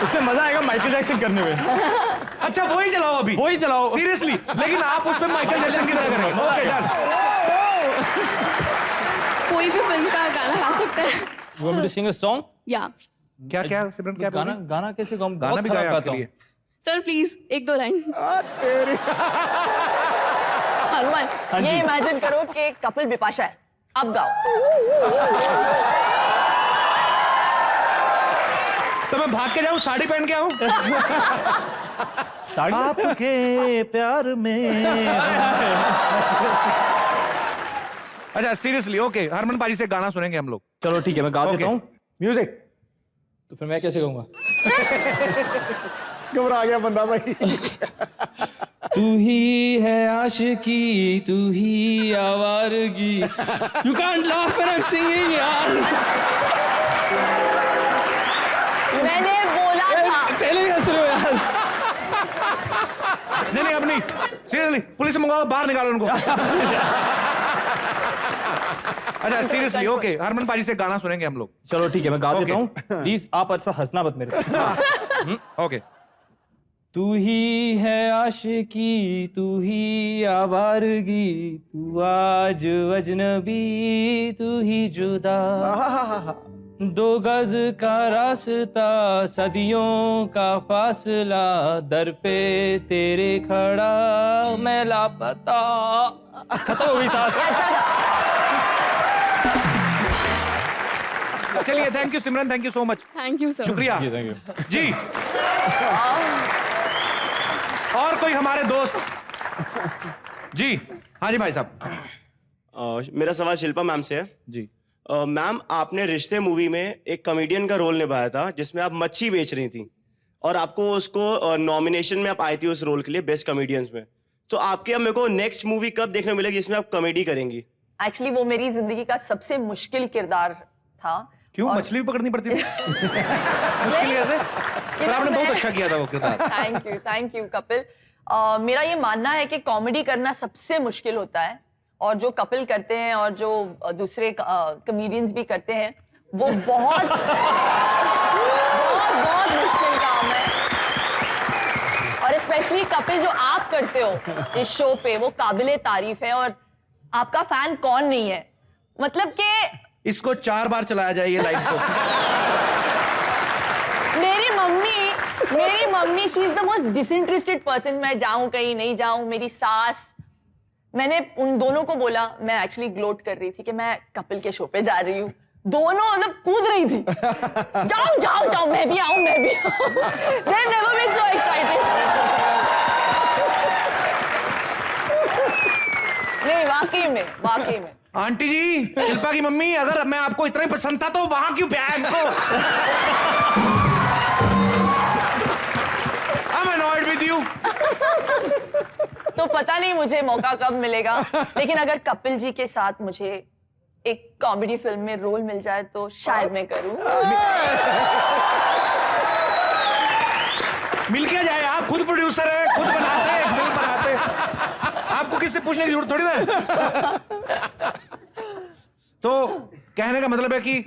उसमें मजा आएगा माइकल जैक्सन करने में। अच्छा वही चलाओ अभी, वही चलाओ। सीरियसली, लेकिन आप उसमें माइकल जैक्सन की तरह करेंगे। Okay done. कोई भी फिल्म का गाना गा सकता है। You want me to sing a song? या क्या सिमरन क्या बोल गाना रही? गाना कैसे गाऊं? गाना बहुत भी खराब गाया गाता आपके हूं। लिए। Sir please 1-2 line. हनुमान, हाँ ये जी। इमेजिन करो कि कपिल बिपाशा है, अब गाओ। तो मैं भाग के जाऊं, साड़ी पहन के आऊं? साड़ी आपके प्यार में। अच्छा सीरियसली, ओके हरमन पाजी से गाना सुनेंगे हम लोग। चलो ठीक है, मैं गा Okay. देता हूँ। म्यूजिक। तो फिर मैं कैसे गाऊंगा? घबरा गया बंदा भाई। तू ही है आशिकी, तू ही आवारगी। You can't laugh when I'm singing यार। मैंने बोला था। पहले ही हंस रहे हो यार। नहीं अब नहीं, सीरियसली पुलिस से मंगाओ, बाहर निकालो उनको। अच्छा सीरियसली, ओके हरमन पाजी से गाना सुनेंगे हम लोग। चलो ठीक है, मैं गा Okay. देता हूँ। प्लीज आप अच्छा हंसना मत मेरे पे। ओके तू ही है आशिकी, तू ही आवारगी, तू आज अजनबी, तू ही जुदा। 2 गज का रास्ता, सदियों का फासला, दर पे तेरे खड़ा मैं लापता। खत्म हो गई सांस। ये अच्छा था। चलिए, thank you Simran, thank you so much, thank you sir. शुक्रिया थैंक यू। जी। और कोई हमारे दोस्त? जी हाँ जी भाई साहब। मेरा सवाल शिल्पा मैम से है। जी मैम, आपने रिश्ते मूवी में एक कॉमेडियन का रोल निभाया था जिसमें आप मच्छी बेच रही थी और आपको उसको नॉमिनेशन में आप आई थी उस रोल के लिए बेस्ट कॉमेडियंस में। तो आपके अब मेरे को नेक्स्ट मूवी कब देखने को मिलेगी जिसमें आप कॉमेडी करेंगी? एक्चुअली वो मेरी जिंदगी का सबसे मुश्किल किरदार था। क्यों, मछली भी पकड़नी पड़ती थी? मुश्किल कैसे? पर आपने बहुत अच्छा किया था वो किरदार। Thank you Kapil. मेरा ये मानना है कि कॉमेडी करना सबसे मुश्किल होता है और जो कपिल करते हैं और जो दूसरे कॉमेडियंस भी करते हैं वो बहुत बहुत मुश्किल काम है। और स्पेशली कपिल जो आप करते हो इस शो पे वो काबिले तारीफ है। और आपका फैन कौन नहीं है, मतलब कि इसको 4 बार चलाया जाए ये लाइव को। मेरी mummy she is the most disinterested person. मैं जाऊं कहीं नहीं जाऊं, मेरी सास, मैंने उन दोनों को बोला, मैं एक्चुअली ग्लोट कर रही थी कि मैं कपिल के शो पे जा रही हूँ। दोनों मतलब कूद रही थी, जाओ मैं भी आऊं। They've never been so excited. नहीं वाकई में। आंटी जी, शिल्पा की मम्मी, अगर मैं आपको इतना ही पसंद था तो वहां क्यों पे आया इनको? I'm annoyed with you. तो पता नहीं मुझे मौका कब मिलेगा, लेकिन अगर कपिल जी के साथ मुझे एक कॉमेडी फिल्म में रोल मिल जाए तो शायद मैं करूं। मिल के जाए, आप खुद प्रोड्यूसर हैं, खुद बनाते हैं, फिल्म बनाते हैं, आपको किससे पूछने की जरूरत थोड़ी ना है। तो कहने का मतलब है कि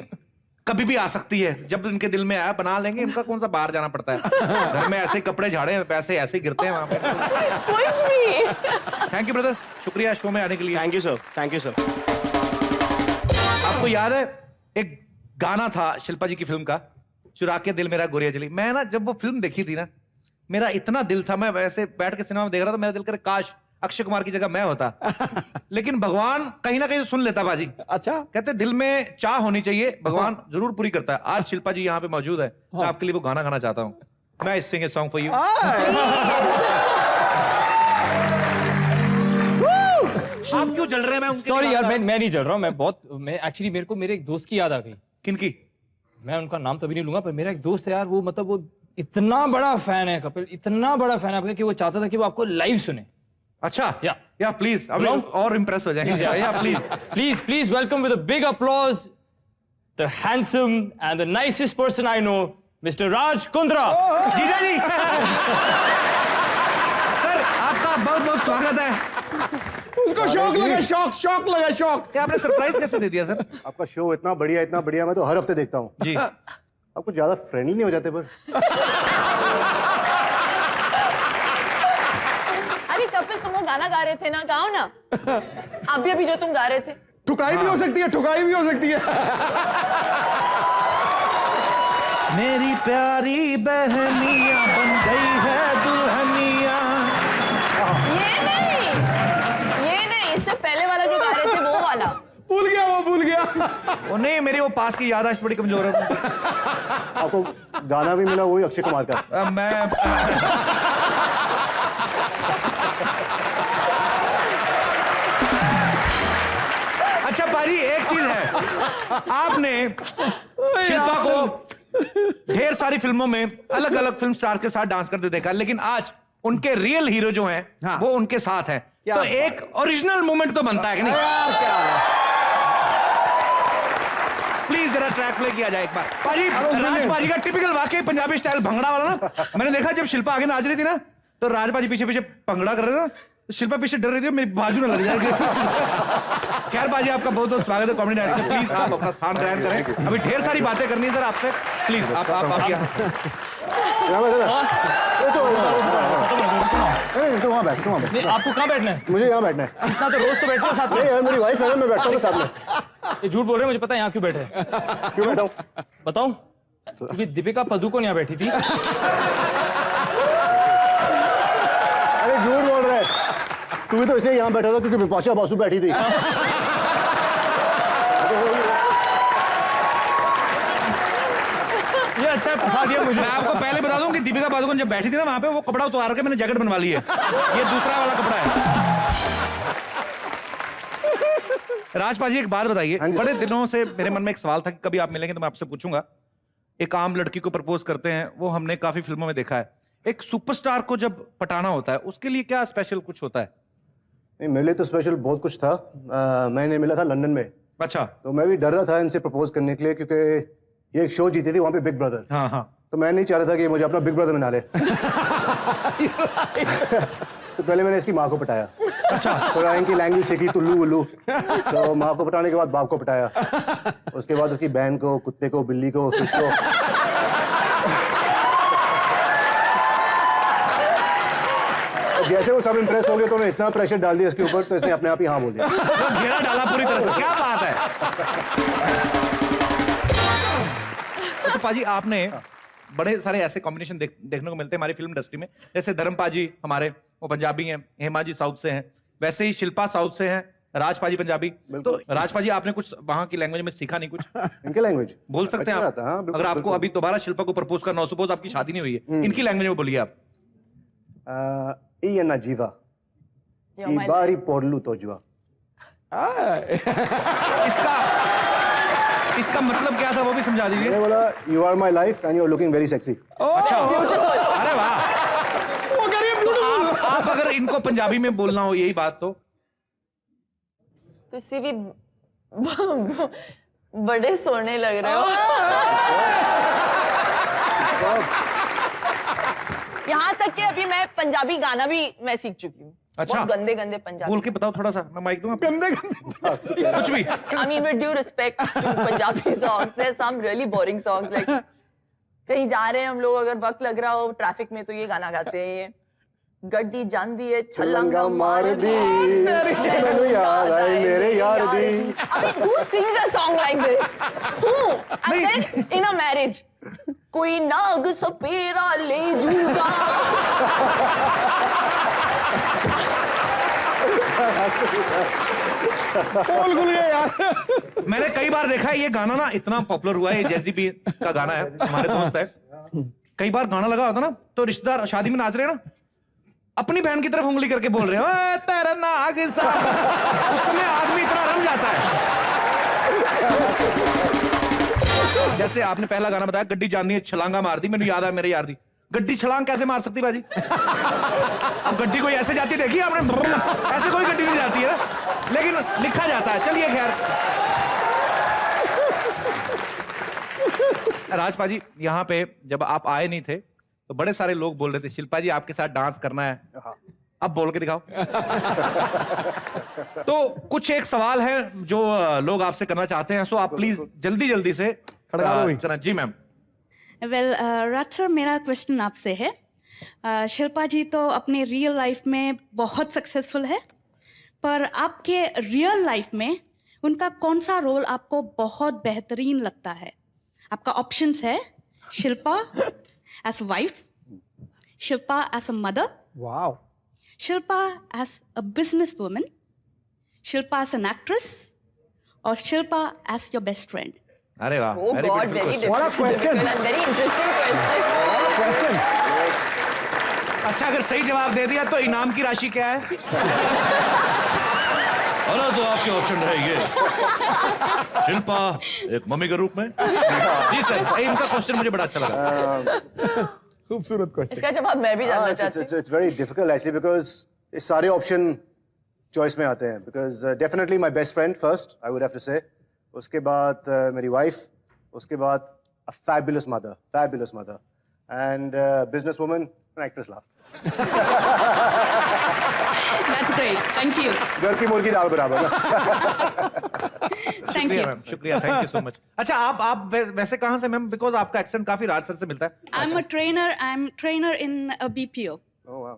कभी भी आ सकती है, जब इनके दिल में आया बना लेंगे। इनका कौन सा बाहर जाना पड़ता है, घर में ऐसे कपड़े झाड़े, पैसे ऐसे ही गिरते हैं वहां पे। कुछ भी। थैंक यू ब्रदर, शुक्रिया शो में आने के लिए। Thank you sir. आपको याद है एक गाना था शिल्पा जी की फिल्म का, चुरा के दिल मेरा गोरिया जली। मैं ना जब वो फिल्म देखी थी ना, मेरा इतना दिल था, मैं वैसे बैठ के सिनेमा में देख रहा था, मेरा दिल करे काश अक्षय कुमार की जगह मैं होता। लेकिन भगवान कहीं ना कहीं सुन लेता बाजी। अच्छा, कहते दिल में चाह होनी चाहिए, भगवान जरूर पूरी करता है। आज शिल्पा जी यहाँ पे मौजूद है, मैं आपके लिए वो गाना गाना चाहता हूँ। मैं सिंग ए सॉन्ग फॉर यू। आप क्यों जल रहे हैं? मैं उनके सॉरी लिए यार, गाता- मैं नहीं चल रहा हूँ। मैं एक्चुअली मेरे को मेरे एक दोस्त की याद आ गई। किनकी? मैं उनका नाम तो अभी नहीं लूंगा, पर मेरा एक दोस्त है यार, वो मतलब वो इतना बड़ा फैन है कपिल, इतना बड़ा फैन है आपका कि वो चाहता था कि वो आपको लाइव सुने। अच्छा, या प्लीज, अब बुलाऊं? और इम्प्रेस हो जाएंगे। या please please welcome with a big applause the handsome and the nicest person I know, mister Raj Kundra. जीजा जी। सर, आपका बहुत बहुत स्वागत है। उसको शौक लगा, शौक लगा, शौक। क्या आपने सरप्राइज कैसे दे दिया सर? आपका शो इतना बढ़िया मैं तो हर हफ्ते देखता हूँ जी। आप कुछ ज्यादा फ्रेंडली नहीं हो जाते पर? अरे कपिल, तुम वो गाना गा रहे थे ना, गाओ ना। अभी जो तुम गा रहे थे। ठुकाई भी हो सकती है, ठुकाई भी हो सकती है। मेरी प्यारी बहनिया बन गई है दुल्हनिया। ये नहीं, इससे पहले वाला जो गा रहे थे वो वाला। भूल गया। वो नहीं, मेरी वो पास की याददाश्त बड़ी कमजोर है। आपको गाना भी मिला वही अक्षय कुमार का। मैं अच्छा पाजी, एक चीज है, आपने शिल्पा को ढेर सारी फिल्मों में अलग अलग फिल्म स्टार के साथ डांस करते देखा, लेकिन आज उनके रियल हीरो जो हैं वो उनके साथ हैं, तो एक ओरिजिनल मोमेंट तो बनता है कि नहीं? प्लीज जरा ट्रैक प्ले किया जाए एक बार। पाजी, राज पाजी का टिपिकल वाकई पंजाबी स्टाइल भंगड़ा वाला ना, मैंने देखा जब शिल्पा आगे नाच रही थी ना, तो राज पाजी पीछे पीछे भंगड़ा कर रहे थे ना, तो शिल्पा पीछे डर रही थी मेरी बाजू ना लग जाएगी। खैर बाजी, आपका बहुत बहुत स्वागत है कॉमेडी नाइट में। प्लीज आप अपना स्थान ग्रहण करें, अभी ढेर सारी बातें करनी है सर आपसे। प्लीज आप तो वहाँ बैठ, नहीं, आपको कहाँ बैठना है? मुझे यहाँ बैठना है। इतना तो रोज तो बैठते हो साथ में। नहीं यार, मेरी वाइफ है ना, मैं बैठता हूँ साथ में। ये झूठ बोल रहे हैं, मुझे पता है यहाँ क्यों बैठे हैं। क्यों बैठा हूँ? बताऊं? क्योंकि दीपिका पादुकोण यहाँ बैठी थी। अरे झूठ बोल रहा है, तू भी तो इसे यहाँ बैठा था क्योंकि बिपाशा बासु बैठी थी। ये अच्छा फंसा दिया मुझे। मैं आपको पहले बता दूं कि दीपिका पादुकोण जब बैठी थी ना वहां पे, वो कपड़ा उतार के मैंने जैकेट बनवा ली है। ये दूसरा वाला कपड़ा है। राजपाल जी, एक बात बताइए, बड़े दिनों से मेरे मन में एक सवाल था कि कभी आप मिलेंगे तो मैं आपसे पूछूंगा। एक आम लड़की को प्रपोज करते हैं, वो हमने काफी फिल्मों में देखा है। एक सुपरस्टार को जब पटाना होता है, उसके लिए क्या स्पेशल कुछ होता है? नहीं, मेरे लिए तो स्पेशल बहुत कुछ था। मैंने मिला था लंदन में। अच्छा। तो मैं भी डर रहा था इनसे प्रपोज करने के लिए, क्योंकि ये एक शो जीती थी वहां पे, बिग ब्रदर। हाँ। तो मैं नहीं चाह रहा था कि मुझे अपना बिग ब्रदर बना ले। तो पहले मैंने इसकी माँ को पटाया। अच्छा। थोड़ा इनकी लैंग्वेज सीखी, टुल्लू उल्लू। तो माँ को पटाने के बाद बाप को पटाया, उसके बाद उसकी बहन को, कुत्ते को, बिल्ली को, फिश को। जैसे वो सब इंप्रेस हो गए तो उन्होंने इतना प्रेशर डाल दिया इसके ऊपर, तो इसने अपने आप ही हाँ बोल दिया। घेरा डाला पूरी तरह से। क्या बात है। तो पाजी, आपने बड़े सारे ऐसे कॉम्बिनेशन देखने को मिलते हैं हमारी फिल्म इंडस्ट्री में, जैसे धर्म पाजी हमारे वो पंजाबी हैं, हेमा जी साउथ से हैं, वैसे ही शिल्पा साउथ से हैं, राज पाजी पंजाबी। तो राज पाजी, आपने कुछ वहां की लैंग्वेज में सीखा नहीं कुछ? इनके लैंग्वेज बोल सकते हैं आप? हाँ, अगर आपको अभी दोबारा शिल्पा को प्रपोज करना हो, सपोज आपकी शादी नहीं हुई है, इनकी लैंग्वेज में बोलिए आप। Iana Jiva. Ibari Porlu Tojwa. इसका मतलब क्या था वो भी समझा दीजिए। मैंने बोला you are my life and you are looking very sexy. अच्छा। अरे वाह। वो कह रही है ब्यूटीफुल। आप अगर इनको पंजाबी में बोलना हो यही बात तो तुसी भी बड़े सोने लग रहे हो। यहाँ तक कि अभी मैं पंजाबी गाना भी मैं सीख चुकी हूँ। अच्छा। बहुत गंदे गंदे पंजाबी। बोल के बताओ थोड़ा सा, मैं माइक दूंगा। गंदे कुछ भी। I mean with due respect to Punjabi songs, there's some really boring songs like कहीं जा रहे हैं हम लोग, अगर वक्त लग रहा हो ट्रैफिक में, तो ये गाना गाते हैं। ये गड्डी जांदी है छलंगा मार दी, मैनू याद आई मेरे यार दी। I mean, who sings a song like this? Who? And then in a marriage, कोई नाग सपेरा ले जूगा। पोल खुल गए यार। मैंने कई बार देखा है ये गाना ना इतना पॉपुलर हुआ है, ये जैजी बी का गाना है, हमारे दोस्त है। कई बार गाना लगा होता ना तो रिश्तेदार शादी में नाच रहे हैं ना, अपनी बहन की तरफ उंगली करके बोल रहे हैं ओए तेरा नाग सा। उस समय आदमी इतना रंग जाता है। जैसे आपने पहला गाना बताया गड्डी जानी है छलांगा मार दी, मैंने याद है मेरे यार दी गड्डी छलांग कैसे मार सकती बाजी? अब गड्डी कोई ऐसे जाती देखी आपने? ऐसे कोई गड्डी नहीं जाती है, लेकिन लिखा जाता है। चलिए खैर, राजपा जी यहाँ पे जब आप आए नहीं थे तो बड़े सारे लोग बोल रहे थे शिल्पा जी आपके साथ डांस करना है, अब बोल के दिखाओ। तो कुछ एक सवाल है जो लोग आपसे करना चाहते हैं, सो आप प्लीज जल्दी जल्दी से जी मैम। वेल राज सर, मेरा क्वेश्चन आपसे है। शिल्पा जी तो अपने रियल लाइफ में बहुत सक्सेसफुल है, पर आपके रियल लाइफ में उनका कौन सा रोल आपको बहुत बेहतरीन लगता है? आपका ऑप्शंस है Shilpa as wife, Shilpa as a mother, wow, Shilpa as a business woman, Shilpa as an actress, और Shilpa as your best friend. अरे वाह, Oh God, very difficult and very interesting question. अच्छा अगर सही जवाब दे दिया तो इनाम की राशि क्या है? अरे तो आपके ऑप्शन रहेंगे शिल्पा एक मम्मी के रूप में। जी सर, इनका क्वेश्चन मुझे बड़ा अच्छा लगा। खूबसूरत क्वेश्चन। इसका जवाब मैं भी जानना चाहती हूँ। It's very difficult actually because ये सारे ऑप्शन चॉइस में आते हैं। Because definitely my best friend first, I would have to say. उसके बाद मेरी वाइफ, उसके बाद a fabulous mother, and business woman, an actress last. That's great. Thank you. घर की मुर्गी दाल बराबर ना। Thank you. मैम, शुक्रिया, थैंक यू सो मच। अच्छा आप वैसे कहाँ से मैम? बिकॉज आपका एक्सेंट काफी राज सर से मिलता है। I'm trainer in a BPO. Oh wow.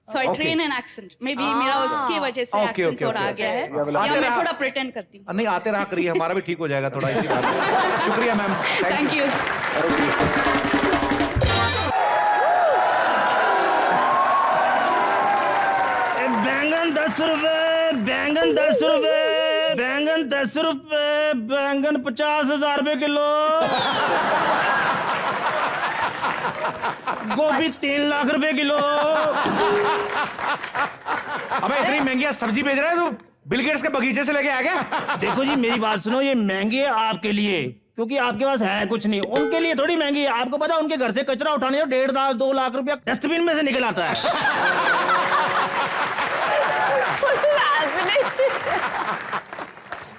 So I train an accent. Maybe मेरा उसकी वजह से Okay, accent okay, थोड़ा आ okay. गया है। आते या मैं रहा- थोड़ा pretend करती हूँ। नहीं आते रहा करिए, हमारा भी ठीक हो जाएगा थोड़ा इसी बात पे। शुक्रिया मैम, Thank you. बैंगन 10 रुपए, बैंगन 10 रुपए, बैंगन 10 रुपए, बैंगन 50,000 रुपए किलो, गोभी 3 लाख रुपए किलो। अबे इतनी महंगी सब्जी बेच रहा है तू? बिल गेट्स के बगीचे से लेके आ गया? देखो जी मेरी बात सुनो, ये महंगी है आपके लिए क्योंकि आपके पास है कुछ नहीं, उनके लिए थोड़ी महंगी है। आपको पता है उनके घर से कचरा उठाने जो 1.5-2 लाख रुपया डस्टबिन में से निकल आता है।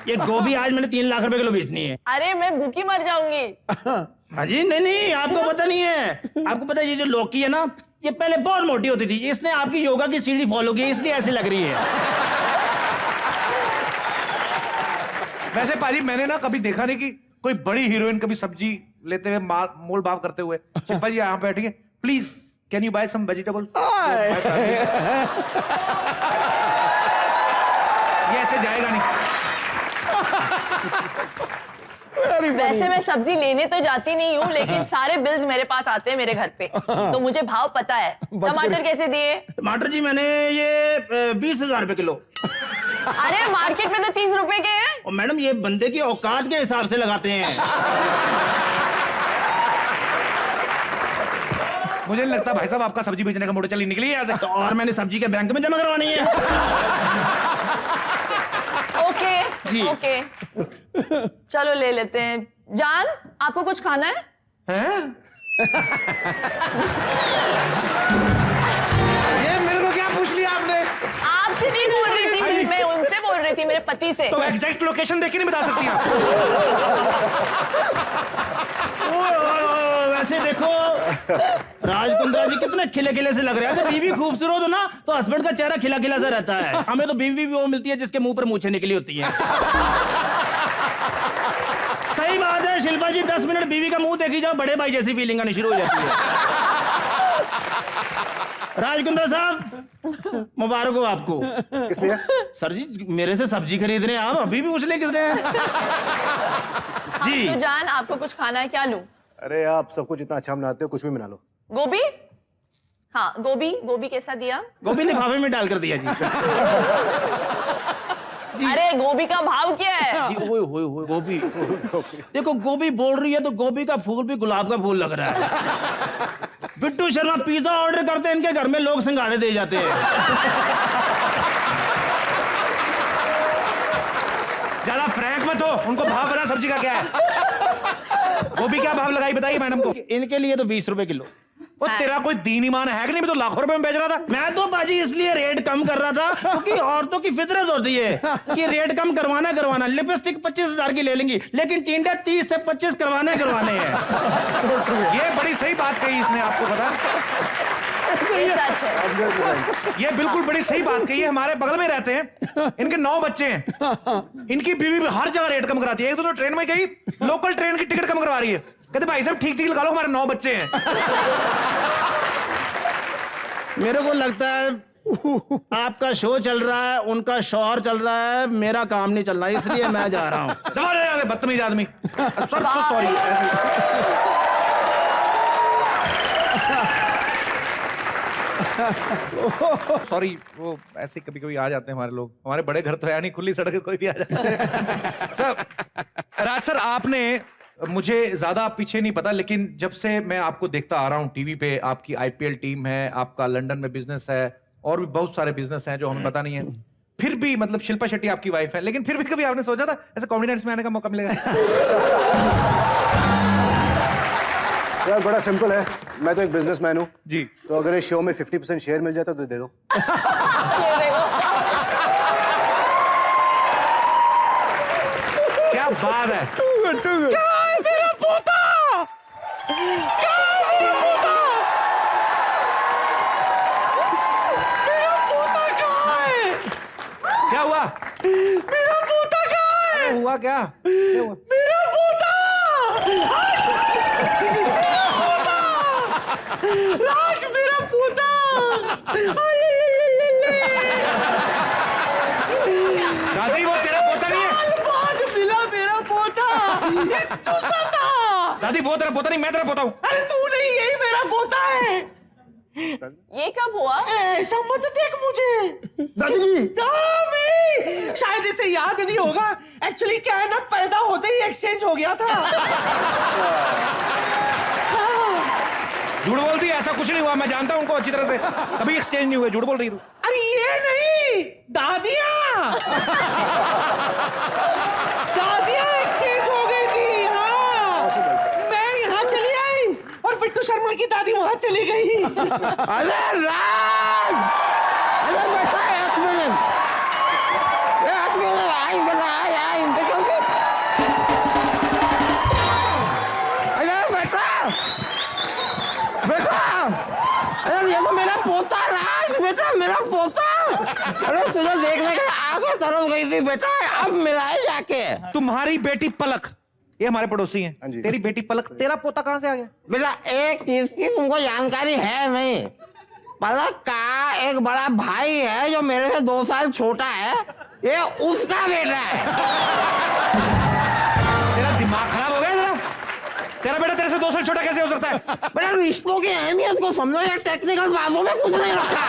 ये गोभी आज मैंने 3 लाख रुपए किलो बेचनी है। अरे मैं भूखी मर जाऊंगी। हाँ जी, नहीं आपको पता नहीं है। आपको पता है ये जो लौकी है ना, ये पहले बहुत मोटी होती थी, इसने आपकी योगा की सीढ़ी फॉलो की इसलिए ऐसी लग रही है। वैसे पाजी मैंने ना कभी देखा नहीं कि कोई बड़ी हीरोइन कभी सब्जी लेते हुए मोल भाव करते हुए। शिल्पा जी यहाँ बैठेंगे, please can you buy some vegetables? ये ऐसे जाएगा नहीं। वैसे मैं सब्जी लेने तो जाती नहीं हूँ, लेकिन सारे बिल्स मेरे पास आते हैं मेरे घर पे, तो मुझे भाव पता है। टमाटर कैसे दिए? टमाटर जी मैंने ये 20,000 रुपए किलो। अरे मार्केट में तो 30 रुपए के हैं। और मैडम ये बंदे की औकात के हिसाब से लगाते हैं। मुझे नहीं लगता भाई साहब आपका सब्जी बेचने का मोटर चली निकली है यहाँ से। तो और मैंने सब्जी के बैंक में जमा करवानी है। ओके जी। ओके, चलो ले लेते हैं। जान, आपको कुछ खाना है? ये मेरे को क्या पूछ लिया आपने? आपसे नहीं बोल रही थी मैं उनसे बोल रही थी, मेरे पति से। तो एग्जैक्ट लोकेशन देख के नहीं बता सकती आप? वैसे देखो राजकुंद्रा जी कितने खिले खिले से लग रहे हैं। अच्छा बीवी खूबसूरत हो ना तो हस्बैंड का चेहरा खिला खिला सा रहता है। हमें तो बीवी भी वो मिलती है जिसके मुंह पर मूछें निकली होती हैं। सही बात है शिल्पा जी, 10 मिनट बीवी का मुंह देखी जाओ, बड़े भाई जैसी फीलिंग आनी शुरू हो जाती है। राजकुंद्रा साहब मुबारक हो आपको। किस लिए? सर जी मेरे से सब्जी खरीद रहे हैं आप, अभी भी पूछ ले किसने? जी तो जान, आपको कुछ खाना है? क्या लूं? अरे आप सब कुछ इतना अच्छा बनाते हो, कुछ भी बना लो। गोभी? हाँ, गोभी कैसा दिया? गोभी लिफाफे में डालकर दिया जी। अरे गोभी का भाव क्या है? जी गोभी देखो, गोभी बोल रही है तो गोभी का फूल भी गुलाब का फूल लग रहा है। बिट्टू शर्मा पिज्जा ऑर्डर करते हैं, इनके घर में लोग सिंघाड़े दे जाते हैं। ज्यादा फ्रैंक मत हो, उनको भाव बता सब्जी का क्या है। गोभी क्या भाव लगाई बताइए मैडम को। इनके लिए तो 20 रुपए किलो। वो तेरा कोई दीन ईमान है कि नहीं? मैं तो लाखों रुपए में बेच रहा था। मैं तो बाजी इसलिए रेट कम कर रहा था क्योंकि औरतों की फितरत होती है कि रेट कम करवाना। लिपस्टिक 25,000 की ले लेंगी, लेकिन टिंडे 30 से 25 करवाने हैं। ये बड़ी सही बात कही इसने, आपको पता? ये सच है। ये बिल्कुल बड़ी सही बात कही है। हमारे बगल में रहते हैं, इनके 9 बच्चे हैं। इनकी बीवी भी हर जगह रेट कम कराती है। एक तो ट्रेन में गई, लोकल ट्रेन की टिकट कम करवा रही है। कहते भाई साहब ठीक लगा लो, हमारे 9 बच्चे हैं। मेरे को लगता है आपका शो चल रहा है, उनका शौहर चल रहा है, मेरा काम नहीं चल रहा, इसलिए मैं जा रहा हूँ। बदतमीज आदमी। सॉरी। सॉरी, वो ऐसे कभी कभी आ जाते हैं हमारे लोग। हमारे बड़े घर तो है नहीं, खुली सड़क कोई भी आ जाता है। सर, राज सर, आपने मुझे ज्यादा पीछे नहीं पता, लेकिन जब से मैं आपको देखता आ रहा हूँ टीवी पे, आपकी IPL टीम है, आपका लंदन में बिजनेस है, और भी बहुत सारे बिजनेस हैं जो हमें पता नहीं है। फिर भी मतलब शिल्पा शेट्टी आपकी वाइफ है, लेकिन फिर भी कभी आपने सोचा था ऐसे कॉमेडी नाइट्स में आने का मौका मिलेगा? यार बड़ा सिंपल है, मैं तो एक बिजनेसमैन हूँ जी, तो अगर इस शो में 50% शेयर मिल जाता तो दे दो। क्या बात है। क्या है मेरा पोता? क्या है मेरा पोता? मेरा पोता कहाँ है? क्या हुआ? मेरा पोता कहाँ है? हुआ क्या? क्या हुआ? मेरा पोता! राज, मेरा पोता! दादी, वो तेरा पोता नहीं है। बाद मिला मेरा पोता। ये दूसरा था। दादी, वो तेरा पोता नहीं, मैं तेरा पोता हूँ। अरे तू नहीं, यही मेरा पोता है। ये कब हुआ? ऐसा मत देख मुझे। दादी जी, मेरी शायद इसे याद नहीं होगा। एक्चुअली क्या है ना, पैदा होते ही एक्सचेंज हो गया था। झूठ बोलती है, ऐसा कुछ नहीं हुआ। मैं जानता हूँ उनको अच्छी तरह से, कभी एक्सचेंज नहीं हुए। झूठ बोल रही तू। अरे ये नहीं, दादियाँ एक्सचेंज हो गई थी। हाँ, मैं यहाँ चली आई और बिट्टू शर्मा की दादी वहाँ चली गई। अरे राज, अरे बेटा एक मिनट आई बेटा, आई जल्दी। अरे बेटा, अरे ये तो मेरा पोता राज, बेटा मेरा पोता। अरे तुझे देखने के आंखें तरस गई थी बेटा, अब मिलाए जाके। तुम्हारी बेटी पलक, ये हमारे पड़ोसी हैं। तेरी बेटी पलक, तेरा पोता कहाँ से आ गया? बेटा एक चीज की तुमको जानकारी है नहीं, पलक का एक बड़ा भाई है जो मेरे से 2 साल छोटा है, ये उसका बेटा है। तेरा दिमाग खराब हो गया तेरा? तेरा बेटा तेरे से 2 साल छोटा कैसे हो सकता है? बेटा रिश्तों की अहमियत को समझो, या टेक्निकल बातों में कुछ नहीं रखा।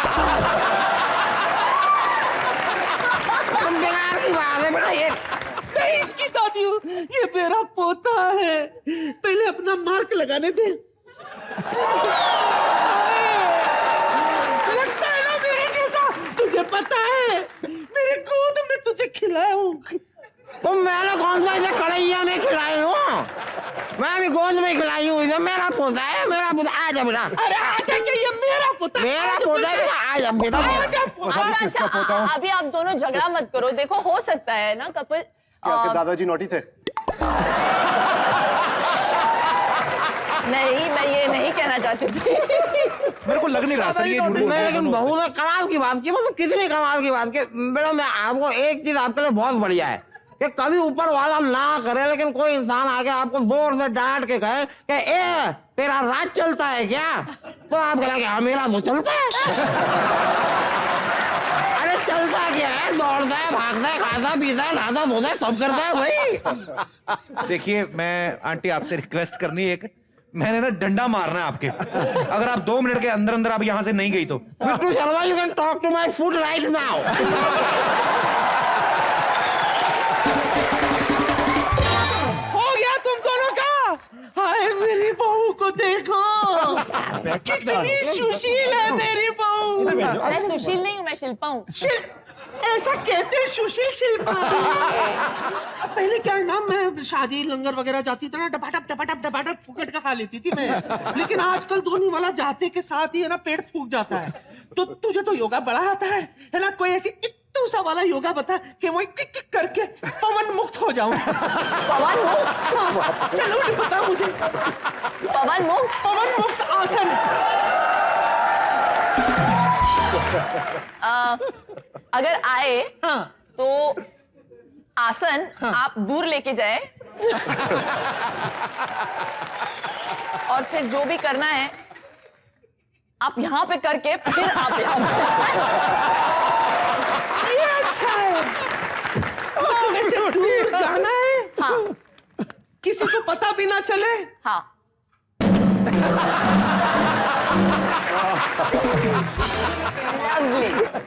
तुम बेकार की बात है बेटा। ये मैं इसकी दादी हूँ, ये मेरा पोता है। पहले अपना मार्क लगाने दे। लगता है ना मेरे जैसा। तुझे पता है मेरे गोद में तुझे खिलाया हूँ। तुम मैंने कौन सा इसे कढ़ैया में खिलाई हूँ? मैं भी गोद में खिलाई हूँ इसे। मेरा पोता है, मेरा पोता। आजा बेटा। अरे आजा, क्या ये मेरा पोता? मेरा पोता है, आजा बेटा। अच्छा, अभी आप दोनों झगड़ा मत करो। देखो, हो सकता है ना कपल। क्या आपके दादाजी नोटी थे? नहीं, मैं ये नहीं कहना चाहती थी। मेरे को लग नहीं रहा सर ये झूठ बोल रहे हैं। लेकिन बहू ने कमाल की बात की, मतलब कितनी कमाल की बात की। बेटा मैं आपको एक चीज आपके लिए बहुत बढ़िया है कि कभी ऊपर वाला ना करे, लेकिन कोई इंसान आके आपको जोर से डांट के कहे कि ए तेरा राज चलता है क्या, तो आप कहेंगे हाँ मेरा तो चलता है। अरे चलता क्या है, दौड़ता है, भागता है, खाता पीता है, नहाता धोता है, सब करता है भाई। देखिए, मैं आंटी आपसे रिक्वेस्ट करनी है एक, मैंने ना डंडा मारना है आपके, अगर आप 2 मिनट के अंदर अंदर आप यहाँ से नहीं गई तो। Bittu Sharma, you can talk to my foot right now. हो गया तुम दोनों का। हाय मेरी बहू को देखो, कितनी सुशील है मेरी बहू। मैं सुशील नहीं हूँ, मैं शिल्पा हूँ। ऐसा कहते हैं सुशील शिल्पा। पहले क्या है ना, मैं शादी लंगर वगैरह जाती थी ना, डबाडब फुकट का खा लेती थी मैं। लेकिन आजकल धोनी वाला जाते के साथ ही है ना पेट फूक जाता है। तो तुझे तो योगा बड़ा आता है ना? कोई ऐसी इट्टू सा वाला योगा बता कि मैं किक किक करके पवन मुक्त हो जाऊं। पवन मुक्त? चलो उठ, बता मुझे। पवन मुक्त? पवन मुक्त आसन। अगर आए हाँ। तो आसन आप दूर लेके जाए और फिर जो भी करना है आप यहाँ पे करके फिर आप यहाँ ये अच्छा है। तो वैसे दूर जाना है? हाँ। किसी को पता भी ना चले? हाँ।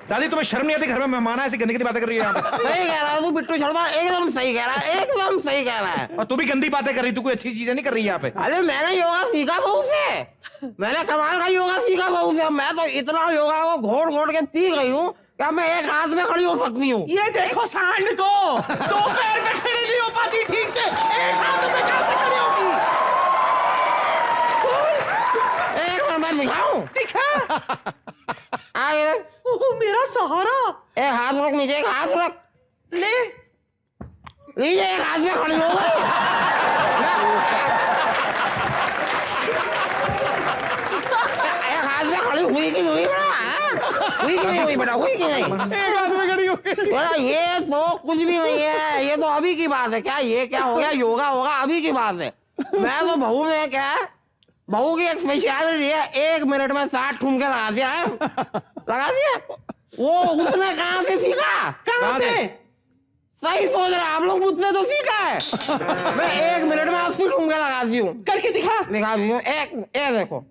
दादी तुम्हें शर्म नहीं आती? घर में मेहमान है, ऐसी गंदी बातें कर रही है यहाँ पे। सही कह रहा है तू बिट्टू शर्मा, एकदम सही कह रहा है, एकदम सही कह रहा है। और तू भी गंदी बातें कर रही, तू कोई अच्छी चीजें नहीं कर रही यहाँ पे। अरे मैंने योगा सीखा बहू से, मैंने कमाल का योगा सीखा बहू से। मैं तो इतना योगा को घोड़ घोड़ के पी गई हूँ क्या मैं एक हाथ में खड़ी हो सकती हूँ। ये देखो सांड को, 2 पैर में खड़ी नहीं हो पाती ठीक से, एक हाथ में कैसे खड़ी होगी? एक मिनट मैं दिखाऊं? दिखा। आए मेरा सहारा। एक हाथ रख नीचे, एक हाथ रख ले नीचे, एक हाथ में खड़ी हो गई। एक हाथ में खड़ी हुई कि नहीं बेटा? हुई कि नहीं हुई बेटा? हुई कि नहीं? एक हाथ में खड़ी हो गई। बेटा ये तो कुछ भी नहीं है, ये तो अभी की बात है। क्या ये क्या हो गया? योगा होगा अभी की बात है। मैं तो बहू में क्या है, बहू की एक स्पेशलिटी है, 1 मिनट में 60 ठुमके लगा दिया है। लगा दिया। वो उसने कहाँ से सीखा? कहाँ से? सही सोच रहे आप लोग, मुझसे तो सीखा है। मैं 1 मिनट में 80 ठुमके लगाती हूँ। करके दिखा। दिखाती हूँ। एक देखो,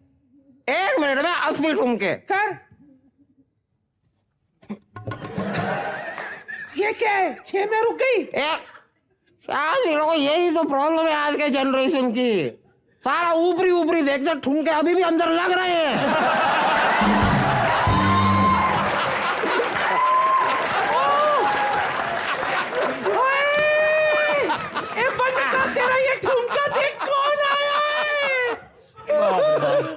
1 मिनट में 80 ठुमके। कर। ये क्या है? 6 में रुक गई। यही तो प्रॉब्लम है आज के जनरेशन की। सारा ऊपरी ऊपरी देखते, ठुमके अभी भी अंदर लग रहे हैं। तेरा ये ठुमका देख कौन आया है?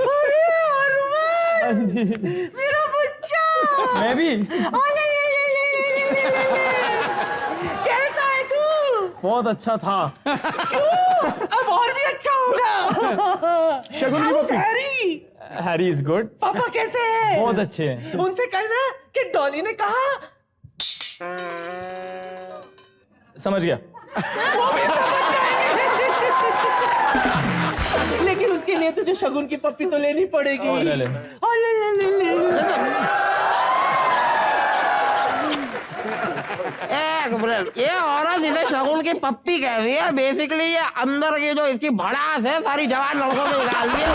अरे हनुमान, मेरा बच्चा। मैं भी। कैसा है तू? बहुत अच्छा था। क्यों? अब और भी अच्छा होगा। शगुन की पप्पी। हैरी। Harry is good. पापा कैसे हैं? बहुत अच्छे हैं। उनसे कहना कि डॉली ने कहा। समझ गया। वो भी समझ जाएंगे। लेकिन उसके लिए तुझे शगुन की पप्पी तो लेनी पड़ेगी। ले ले। एक मिनट, ये औरत इसे शगुन की पप्पी कह रही है। बेसिकली ये अंदर की जो इसकी भड़ास है सारी जवान लड़कों में निकाल दी है।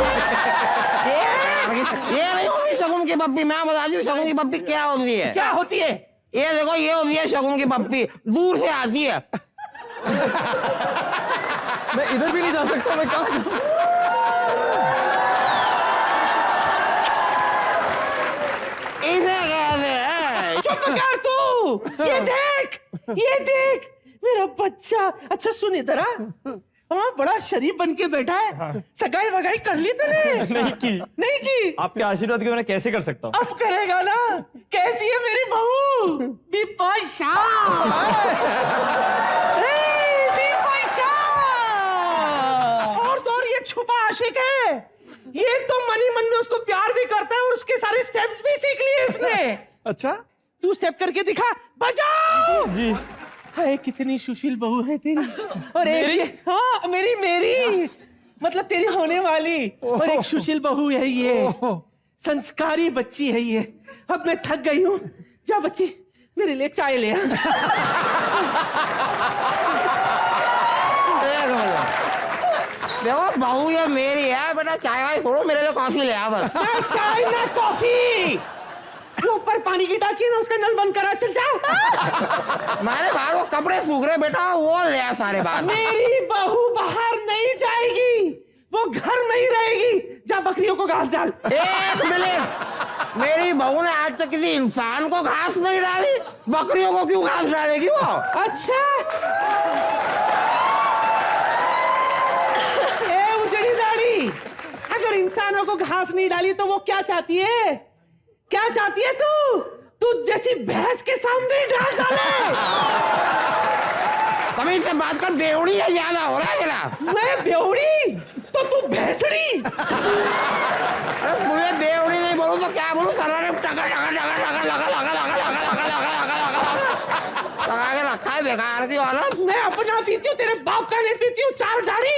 ये नहीं होती शगुन की पप्पी। मैं बता दी शगुन की पप्पी क्या होती है। क्या होती है? ये देखो, ये होती है शगुन की पप्पी, दूर से आती है। मैं इधर भी नहीं जा सकता, मैं कहाँ जाऊं? इसे कहते हैं। चुप कर तू। ये देख, ये देख मेरा बच्चा। अच्छा सुन इधर आ। हाँ, बड़ा शरीफ बन के बैठा है। सगाई वगाई कर ली तूने? नहीं की। नहीं की? आपके आशीर्वाद के बिना कैसे कर सकता हूँ? अब करेगा ना। कैसी है मेरी बहू? बिपाशा। और तो और ये छुपा आशिक है। ये तो मनी मन में उसको प्यार भी करता है और उसके सारे स्टेप्स भी सीख लिए इसने। अच्छा, तू स्टेप करके दिखा। बजाओ जी। हाय कितनी सुशील बहू है तेरी। और एक हाँ मेरी मतलब तेरी होने वाली। और एक सुशील बहू है ये, संस्कारी बच्ची है ये। अब मैं थक गई हूँ। जा बच्ची मेरे लिए चाय ले आ। देखो बहू ये मेरी है बेटा, चाय वाय छोड़ो, मेरे लिए कॉफी ले आ बस। चाय ना कॉफी, वो ऊपर पानी की टाकी है ना, उसका नल बंद करा, चल जाओ। मैंने बाहर वो कपड़े सूख रहे बेटा, वो ले आ सारे बाहर। मेरी बहू बाहर नहीं जाएगी, वो घर में ही रहेगी। जा बकरियों को घास डाल। एक मिनट, मेरी बहू ने आज तक किसी इंसान को घास नहीं डाली, बकरियों को क्यों घास डालेगी वो? अच्छा, ए उजड़ी दाढ़ी, अगर इंसानों को घास नहीं डाली तो वो क्या चाहती है? क्या चाहती है तू? तू जैसी भैंस के सामने घास डाले। कभी से बात कर, बेवड़ी है ज्यादा हो रहा है तेरा। मैं बेवड़ी तो तू भैंसड़ी। अरे मुझे बेवड़ी नहीं बोलूं तो क्या बोलूं? सारा ने टका टका टका टका लगा लगा लगा लगा लगा लगा लगा लगा के रखा है बेकार की औरत। मैं अपना पीती हूँ, तेरे बाप का नहीं पीती हूँ। चार दाढ़ी।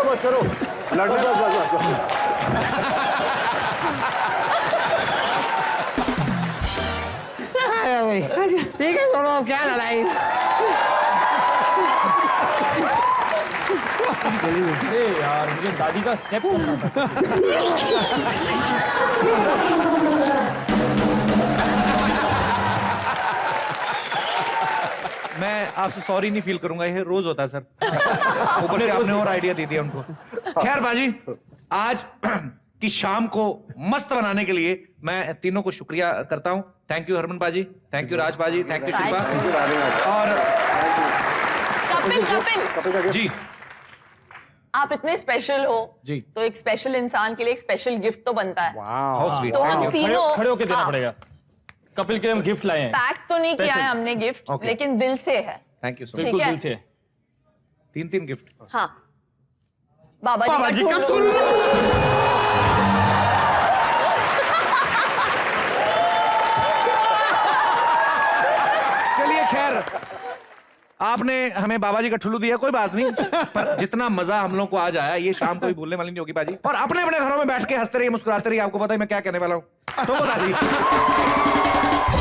बस करो, लड़के बस। ठीक है छोड़ो, क्या लड़ाई। यार मुझे दादी का स्टेप करना था। मैं आपसे सॉरी नहीं फील करूंगा, ये रोज होता है सर। ऊपर से आपने और आइडिया दे दिया उनको। खैर बाजी, आज की शाम को मस्त बनाने के लिए मैं तीनों को शुक्रिया करता हूँ। थैंक यू हरमन बाजी, थैंक यू राज बाजी, थैंक यू शिल्पा। और कपिल जी, आप इतने स्पेशल हो जी, तो एक स्पेशल इंसान के लिए एक स्पेशल गिफ्ट तो बनता है। How sweet. तो हम तीनों खड़े होके देना हाँ, पड़ेगा। कपिल के लिए हम गिफ्ट लाए हैं। पैक तो नहीं किया है हमने गिफ्ट, Okay. लेकिन दिल से है। थैंक यू सो ठीक बिल्कुल है। दिल से। 3 गिफ्ट। हाँ, बाबा जी का का टुल्लू। चलिए खैर, आपने हमें बाबा जी का ठुल्लू दिया, कोई बात नहीं, पर जितना मजा हम लोग को आज आया ये शाम कोई भूलने वाली नहीं होगी बाजी। और अपने अपने घरों में बैठ के हंसते रहिए, मुस्कुराते रहिए। आपको पता है मैं क्या कहने वाला हूँ, तो बता दी।